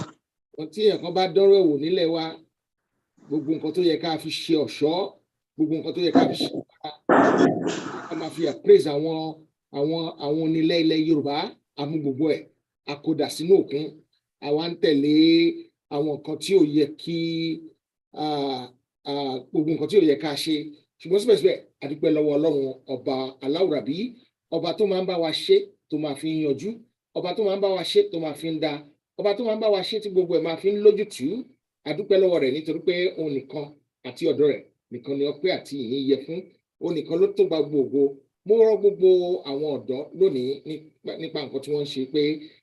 tí ẹ̀kan bá dọ́rọ̀ ẹ̀wò nílẹ̀ wa gbogbo nǹkan tó yẹ ká fi ṣe ọ̀ṣọ́ gbogbo nǹkan tó yẹ ká fi ṣe ká máa fi appraise àwọn onílẹ̀ ilẹ̀ Yorùbá àmú gbogbo ẹ̀ àkódà sínú òkun àwa ń tẹ̀lé àwọn nǹkan tí ò yẹ kí gbogbo nǹkan tí ò yẹ ká ṣe ṣùgbọ́n síbẹ̀síbẹ̀ àdúpẹ́ lọ́wọ́ Ọlọ́run ọba aláwùrábí ọba tó máa ń bá wa ṣe tó máa fi ń yanjú ọba tó máa ń bá wa ṣe tó máa fi ń da ọba tó máa ń bá wa ṣe tí gbogbo ẹ̀ máa fi ń lójútùú àdúpẹ́ lọ́wọ́ rẹ̀ nítorí pé òun nìkan àti ọ̀dọ̀ rẹ̀ nìkan ni ọpẹ́ àti ìyìn yẹ fún òun nìkan ló tó gba gbogbo mo rọ̀ gbogbo àwọn ọ̀dọ́ lónìí nípa nǹkan tí wọ́n ń ṣe pé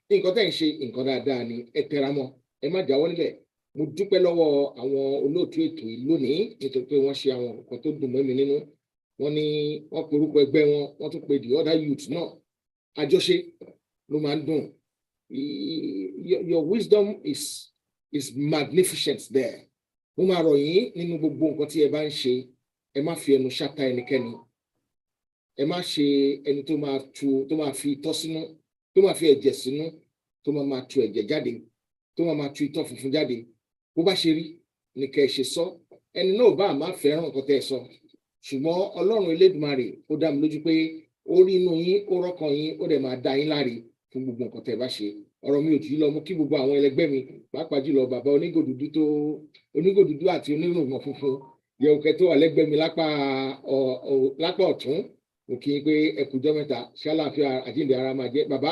nǹkan tẹ́ ń ṣe nǹkan dáadáa ni ẹ tẹra mọ́ ẹ má jáwọ́ níbẹ̀ mo dúpẹ́ lọ́wọ́ àwọn olóòtú ètò yìí lónìí nítorí pé wọ́n ṣe àwọn nǹkan tó dùn mọ́ mi nínú wọ́n ní wọ́n pe orúkọ ẹgbẹ́ wọ́n tún pe the other youth náà àjọṣe ló máa ń dùn your wisdom is magnificent there mo máa rọ̀ yín nínú gbogbo nǹkan tí ẹ bá ń ṣe ẹ má fi ẹnu ṣáta ẹnikẹ́ni ẹ má ṣe ẹni tó máa fi itọ́ sínú tó máa fi ẹ̀jẹ̀ sínú tó máa tu ẹ̀jẹ̀ jáde tó máa tu itọ́ funfun jáde bó bá ṣe rí ni kẹ́ ẹ ṣe sọ ẹni náà bá má fẹ́ràn nǹkan tẹ́ ẹ sọ ṣùgbọ́n Ọlọ́run Elédùmarè ó dá mi lójú pé ó rí inú yín ó rọ́kàn yín ó dẹ̀ máa dá yín láre fún gbogbo nǹkan tẹ́ ẹ bá ṣe ọ̀rọ̀ mi ò jù lọ mú kí gbogbo àwọn ẹlẹgbẹ́ mi pàápàá jùlọ bàbá onígò dúdú àti onírùngbọ̀n funfun yẹ̀wùkẹ́ tó wà lẹ́gbẹ́ mi lápá ọ̀tún mo kí yín pé ẹ kújọ́ mẹ́ta ṣáláàfíà àjíǹde ara máa jẹ́ bàbá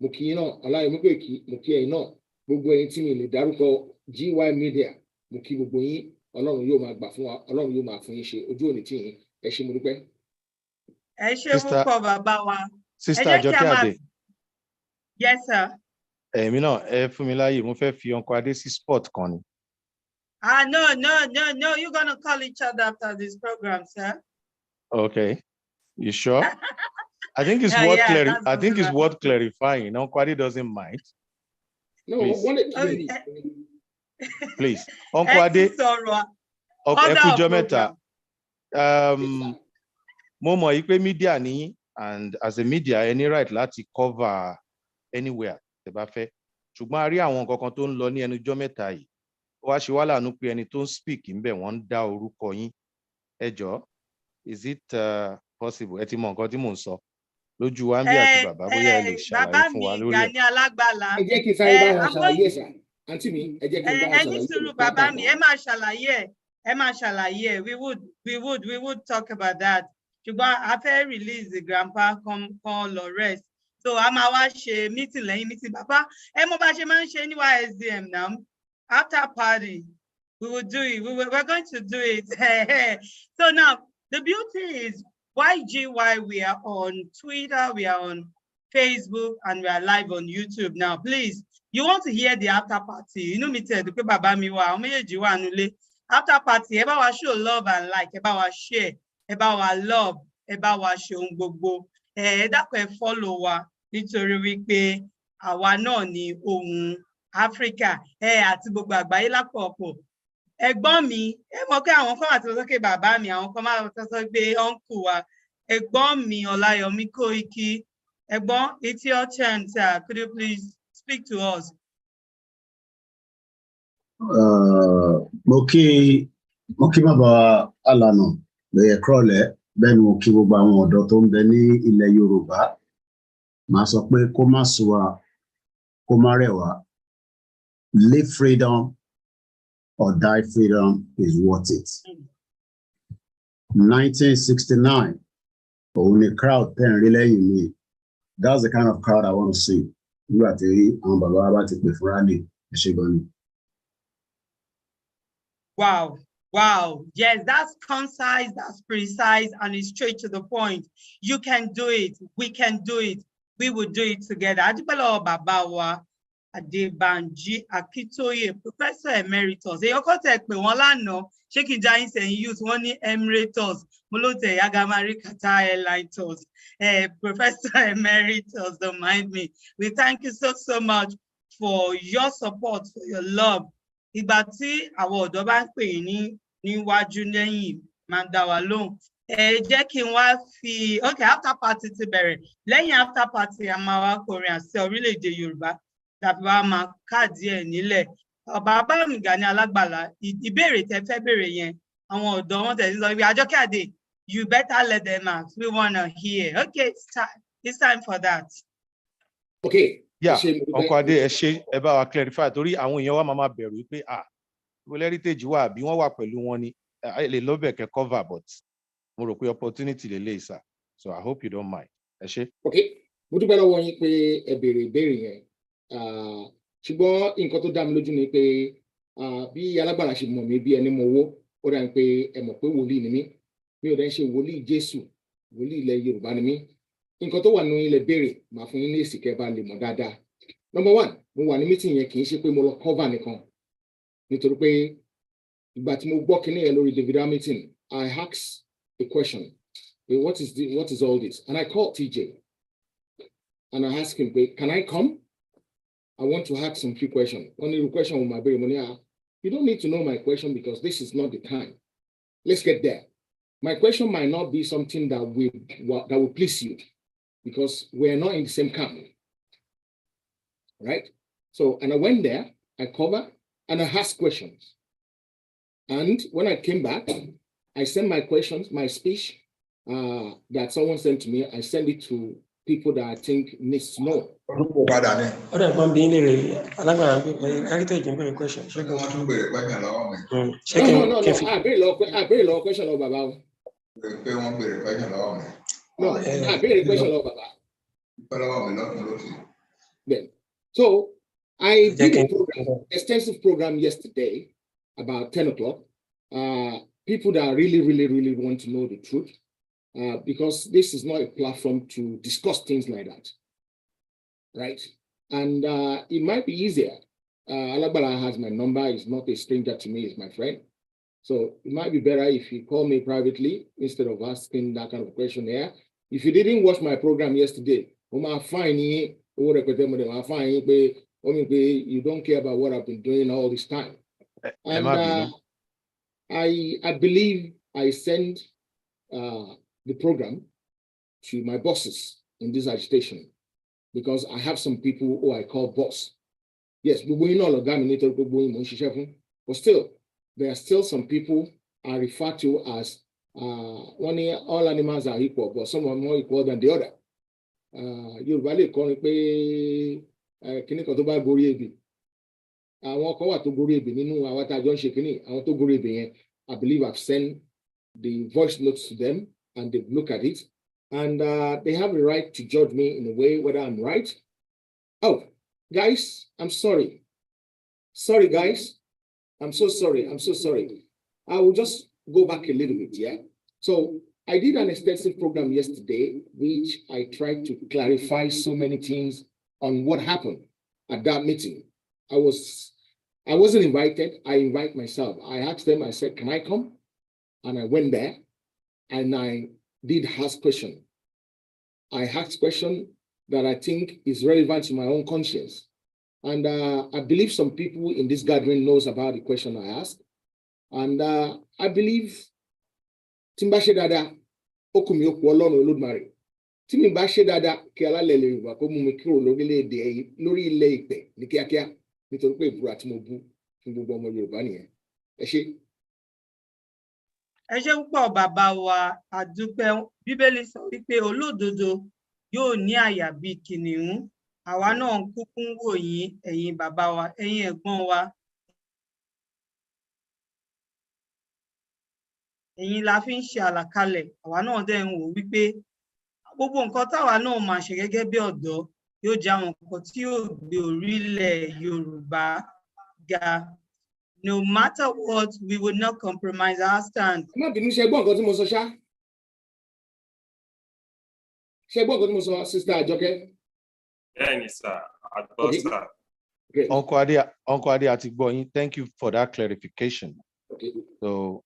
mo kí yín náà ọláyẹmí pé kí mo kí ẹ̀yin náà gbogbo ẹ̀yin tí mi lè dárúkọ GY Media mo kí gbogbo yín Ọlọ́run yóò máa gbà fún wa Ọlọ́run yóò máa fún yín ṣe ojú òní tí yín ẹ ṣé mo dúpẹ́. Ẹ ṣé púpọ̀ bàbá wa. Sister Àjọkẹ́ Adé. Yes sir. Èmi náà ẹ fún mi láàyè mo fẹ́ fi Uncle Adé sí sport kan ni. No, you're gonna call each other after this program, sir. Okay. You sure? I think it's worth clarifying. Uncle Ade doesn't mind. No, please. Uncle Ade. Ẹkújọ́ mẹ́ta. Mo mọ̀ yí pé media ní and as a media any right láti cover anywhere tẹ́ bá fẹ́. Ṣùgbọ́n a rí àwọn nǹkan kan tó ń lọ ní ẹnujọ́ mẹ́ta yìí. Ó wá ṣe wá láàánú pé ẹni tó ń speak ńbẹ̀ wọ́n ń dá orúkọ yín. Ẹ jọ̀ọ́, is it possible ẹ ti mọ nǹkan tí mò ń sọ lójú wa ń bí àti bàbá bóyá ẹ lè ṣàlàyé fún wa lórí ẹ. Gani Alágbàlá. Ẹ jẹ́ kí sáré bá wọn ṣàlàyé ẹ̀sà àǹtí mi ẹ jẹ́ kí n bá wọn ṣàlàyé. Ẹni sùúrù bàbá mi ẹ máa ṣàlàyé we would talk about that ṣùgbọ́n a fẹ́ release the grandpa kan lọ rest so a máa wá ṣe meeting lẹ́yìn meeting bàbá ẹ mọ̀ bá ṣe máa ń ṣe ní YSDM now after party we will do it we're going to do it so now the beauty is YGY, we are on Twitter, we are on Facebook, and we are live on YouTube now. Please, you want to hear the after party? You know me tell the baba mi wa, after party, ẹ bá wa show love and like, ẹ bá wa share, ẹ bá wa love, ẹ bá wa ṣe ohun gbogbo. Ẹ dákun ẹ follow wa nítorí wípé àwa náà ni ohun Africa, àti gbogbo àgbáyé lápapọ̀. ẹ̀gbọ́n mi ẹ mọ̀ pé àwọn kan wà tó sọ pé bàbá mi àwọn kan máa tó sọ pé uncle wa ẹ̀gbọ́n mi Ọláyọmí Kóìkí ẹ̀gbọ́n it's your turn sir could you please speak to us. Mo kí bàbá Alànà lóye krọ̀lẹ́ bẹ́ẹ̀ ni mo kí gbogbo àwọn ọ̀dọ́ tó ń bẹ ní ilẹ̀ Yorùbá màá sọ pé kó má sú wa kó má rẹ̀ wá live freedom or die freedom is worth it. 1969 òun ni crowd ten rí lẹ́yìn mi that's the kind of crowd I want to see nígbà tí àwọn bàbá wa bá ti pè fún rally ẹ ṣé gan ni. Wow. Wow. Yes, that's concise, that's precise, and it's straight to the point. You can do it. We can do it. We will do it together. Adúpẹ́ bàbá wa Banji Akintoye, Professor Emeritus. Èyàn kọ́ tẹ̀ pé wọ́n lánàá, ṣé kí n já yín sẹ́yìn youth, wọ́n ní Emeritus, mo ló tẹ̀ Yagamari Qatar Airlines. Professor Emeritus, don't mind me. We thank you so much for your support, for your love. Ìgbà tí àwọn ọ̀dọ́ bá ń pè ní níwájú lẹ́yìn máa ń dá wa lóhùn. Jẹ́ kí n wá fi okay after party ti bẹ̀rẹ̀ lẹ́yìn after party a máa wá kọrin àṣẹ orílẹ̀-èdè Yorùbá tàbí wá máa káàdì ẹ̀ nílẹ̀. Bàbá mi Gani Alágbàlá ìbéèrè tẹ́ fẹ́ béèrè yẹn àwọn ọ̀dọ́ wọn tẹ̀sí sọ pé Àjọkẹ́ Adé you better let them ask we wanna hear. Okay, it's time for that. Okay. Yeah, Uncle Ade, ẹ bá wa clarify torí àwọn èèyàn wa máa bẹ̀rù pé Global Heritage wà bí wọ́n wà pẹ̀lú wọn ni lè lọ́bẹ̀ kẹ́ cover but mo rò pé opportunity lè lè sà so I hope you don't mind. Ẹ ṣé. Okay, mo dúpẹ́ lọ́wọ́ yín pé ẹ béèrè ìbéèrè yẹn ṣùgbọ́n nǹkan tó dá mi lójú ni pé bí Alágbàlá ṣe mọ̀ mí bí ẹni mọ̀ owó ó dà ní pé ẹ mọ̀ pé wòlíì ni mí mi ò dẹ̀ ń ṣe wòlíì Jésù wòlíì ilẹ̀ Yorùbá ni mí. Nǹkan tó wà nínú ilẹ̀ béèrè màá fún yín ní èsì kẹ́ bá lè mọ̀ dáadáa. Number one, mo wà ní meeting yẹn kì í ṣe pé mo lọ cover nìkan nítorí pé ìgbà tí mo gbọ́ kíní yẹn lórí David Hamilton I asked a question what is all this and I called TJ and I asked him can I come I want to ask some few questions. Only question with my baby money you don't need to know my question because this is not the time. Let's get there. My question might not be something that will please you because we're not in the same camp. Right? So, and I went there, I covered, and I asked questions. And when I came back, I sent my questions, my speech that someone sent to me, I sent it to people that I think needs to know. So I did a extensive program yesterday, about 10 o'clock. People that really want to know the truth, because this is not a platform to discuss things like that, right? And it might be easier. Alagbala has my number, he's not a stranger to me, he's my friend. So it might be better if you call me privately instead of asking that kind of question here. If you didn't watch my program yesterday, you don't care about what I've been doing all this time. And I believe I send the program to my bosses in this agitation because I have some people who I call boss. Yes, but still, there are still some people I refer to as all animals are equal, but some are more equal than the other. Yorùbá lè kọrin pé kíní kan tó bá gorí ebè àwọn kan wà tó gorí ebè nínú àwọn tá a jọ ń ṣe kíní àwọn tó gorí ebè yẹn I believe I've sent the voice notes to them and they look at it and they have the right to judge me in a way whether I'm right. Oh, guys, I'm sorry guys, I'm so sorry. I will just go back a little bit. So I did an extensive program yesterday, which I tried to clarify so many things on what happened at that meeting. I wasn't invited. I invite myself. I asked them, I said, can I come? And I went there and I did ask question. I asked question that I think is relevant to my own conscience. And I believe some people in this gathering knows about the question I asked. And I believe tí n bá ṣe dáadáa, ó kù mí ó kù Ọlọ́run Olódùmarè. Tí mi bá ṣe dáadáa, kí alálẹ̀ ilẹ̀ Yorùbá kó mú mi kúrò lórí ilẹ̀ ìpẹ̀ ní kíákíá, nítorí pé ìbúra tí mo bú fún gbogbo ọmọ Yorùbá nìyẹn. Ẹ ṣé. Ẹ ṣé púpọ̀ bàbá wa, àdúpẹ́. Bíbélì sọ wípé olódodo yóò ní àyà bíi kìnìún. Àwa náà ń kúkú ń wò yín, ẹ̀yin bàbá wa, ẹ̀yin ẹ̀gbọ́n wa. Ẹ̀yin la fi ń ṣe àlàkalẹ̀. Àwa náà dẹ̀ ń wò wípé gbogbo nǹkan táwa náà máa ṣe gẹ́gẹ́ bí ọ̀dọ́ yóò jẹ́ àwọn nǹkan tí yóò gbé orílẹ̀ Yorùbá ga. No matter what, we will not compromise our stand. Má bínú, ṣé gbọ́ nǹkan tí mo sọ ṣá? Ṣé gbọ́ nǹkan tí mo sọ, Sister Àjọkẹ́? Bẹ́ẹ̀ni sir, àgbọ̀ sir. Uncle Ade àti gbọ́ yín, thank you for that clarification. Okay. So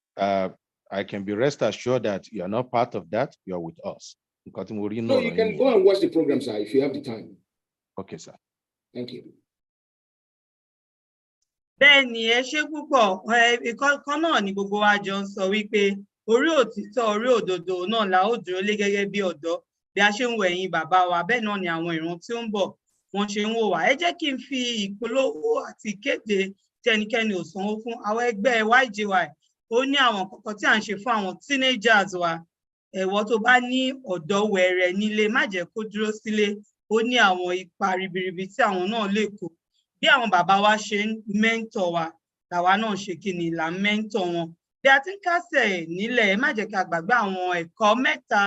I can be rest assured that you are not part of that, you are with us. No, you can go and watch the program, sir, if you have the time. Okay, sir. Thank you. Bẹ́ẹ̀ni, ẹ ṣé púpọ̀. Ìkọ̀kan náà ni gbogbo wa jọ ń sọ wípé orí òtítọ́, orí òdodo náà la ó dúró lé gẹ́gẹ́ bí ọ̀dọ́. Bí a ṣe ń wo ẹ̀yin bàbá wa, bẹ́ẹ̀ náà ni àwọn ìran tí ó ń bọ̀ wọ́n ṣe ń wò wá. Ẹ jẹ́ kí n fi ìpolówó àti ìkéde tí ẹnikẹ́ni ò sanwó fún àwọn ẹgbẹ́ YGY. Ó ní àwọn kọ̀ọ̀kan tí à ń ṣe fún àwọn teenagers wa. Ẹ̀wọ́ tó bá ní ọ̀dọ́ wẹ̀rẹ̀ nílé, má jẹ́ kó dúró sílé. Ó ní àwọn ipa ribiribi tí àwọn náà lè kó. Bí àwọn bàbá wa ṣe ń mentor wa, làwa náà ṣe kí ni là ń mentor wọn. Bí a ti ń kásẹ̀ nílẹ̀, ẹ má jẹ́ ká gbàgbé àwọn ẹ̀kọ́ mẹ́ta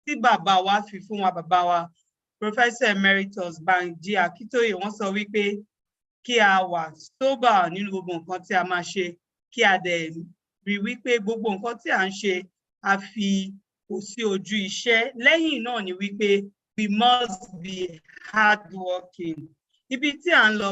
tí bàbá wa fi fún wa. Bàbá wa Professor Emeritus Banji Akintoye, wọ́n sọ wípé kí a wà sober nínú gbogbo nǹkan tí a máa ṣe, kí a dẹ̀ rí wípé gbogbo nǹkan tí à ń ṣe a fi kò sí ojú iṣẹ́. Lẹ́yìn náà ni wípé we must be hardworking. Ibi tí à ń lọ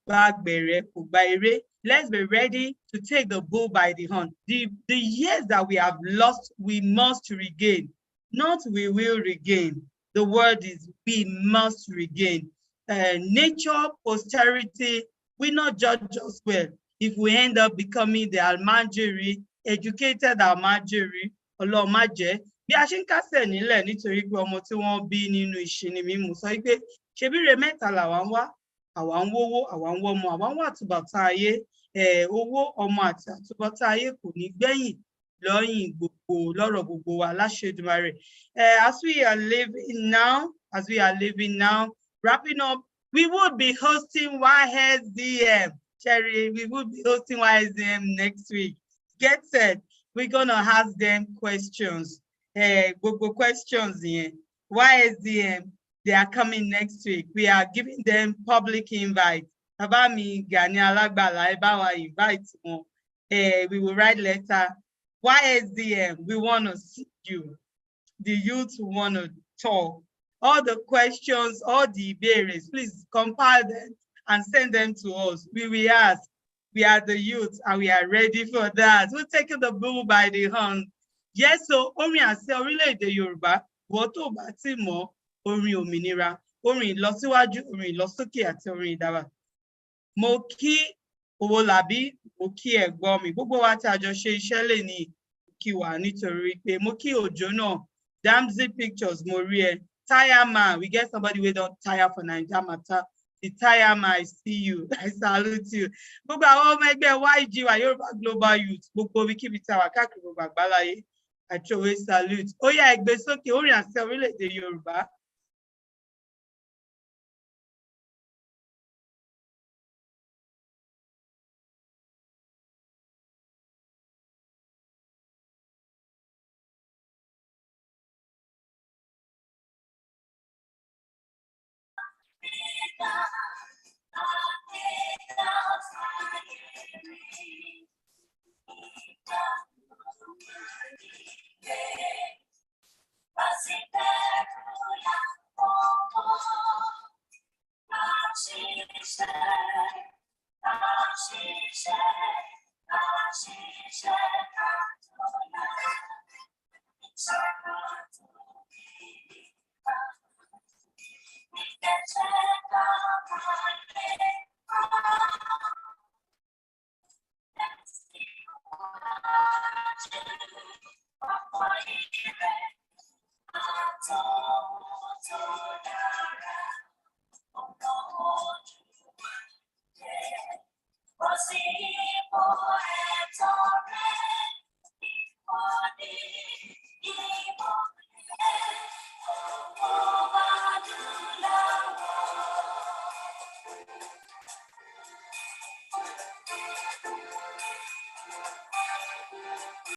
gba gbẹ̀rẹ̀ kò gba eré. Let's be ready to take the bull by the horn. The years that we have lost, we must regain. Not we will regain. The word is we must regain. Nature, posterity, we not judge us well. If we end up becoming the Almajiri, educated Almajiri, Ọlọ́run má jẹ́. Bí a ṣe ń kásẹ̀ nílẹ̀ nítorí pé ọmọ tí wọ́n bí nínú ìṣìnì mímu sọ pé ṣebí ire mẹ́ta làwa ń wá, àwa ń wówó, àwa ń wọ́mọ, àwa ń wá àtúbọ̀tán ayé. Owó, ọmọ àti àtúbọ̀tán ayé kò ní gbẹ̀yìn lọ́yìn gbogbo lọ́rọ̀ gbogbo wa láṣẹ Èdùmàrè. As we are living now, wrapping up, we will be hosting YSDM. Cherry, we will be hosting YSDM next week. Get set. We're gonna ask them questions. Google questions here. YSDM, they are coming next week. We are giving them public invite. Baba mi Gani Alagbala Ebawa invite one. We will write letter. YSDM, we want to see you. The youth want to talk. All the questions, all the barriers, please compile them and send them to us. We will ask. We are the youth and we are ready for that. We're taking the bull by the horn. Yes, so orin àṣẹ orílẹ̀-èdè Yorùbá, wọ́n tó bá ti mọ̀ orin òmìnira, orin ìlọsíwájú, orin ìlọsókè àti orin ìdára. Mo kí Owólabí, mo kí ẹ̀gbọ́n mi, gbogbo wa tí a jọ ṣe iṣẹ́ lè ní kí wà nítorí pé mo kí Òjó náà, Damsey Pictures, mo rí ẹ. Tire man, we get somebody wey don tire for Naija matter. The tire man, I see you, I salute you. Gbogbo àwọn ọmọ ẹgbẹ́ YGY, Yoruba Global Youths, gbogbo wíkíbi tí a wà káàkiri gbogbo àgbáláyé, I truly salute. Ó yá ẹ gbé sókè, orin àṣẹ orílẹ̀-èdè Yorùbá.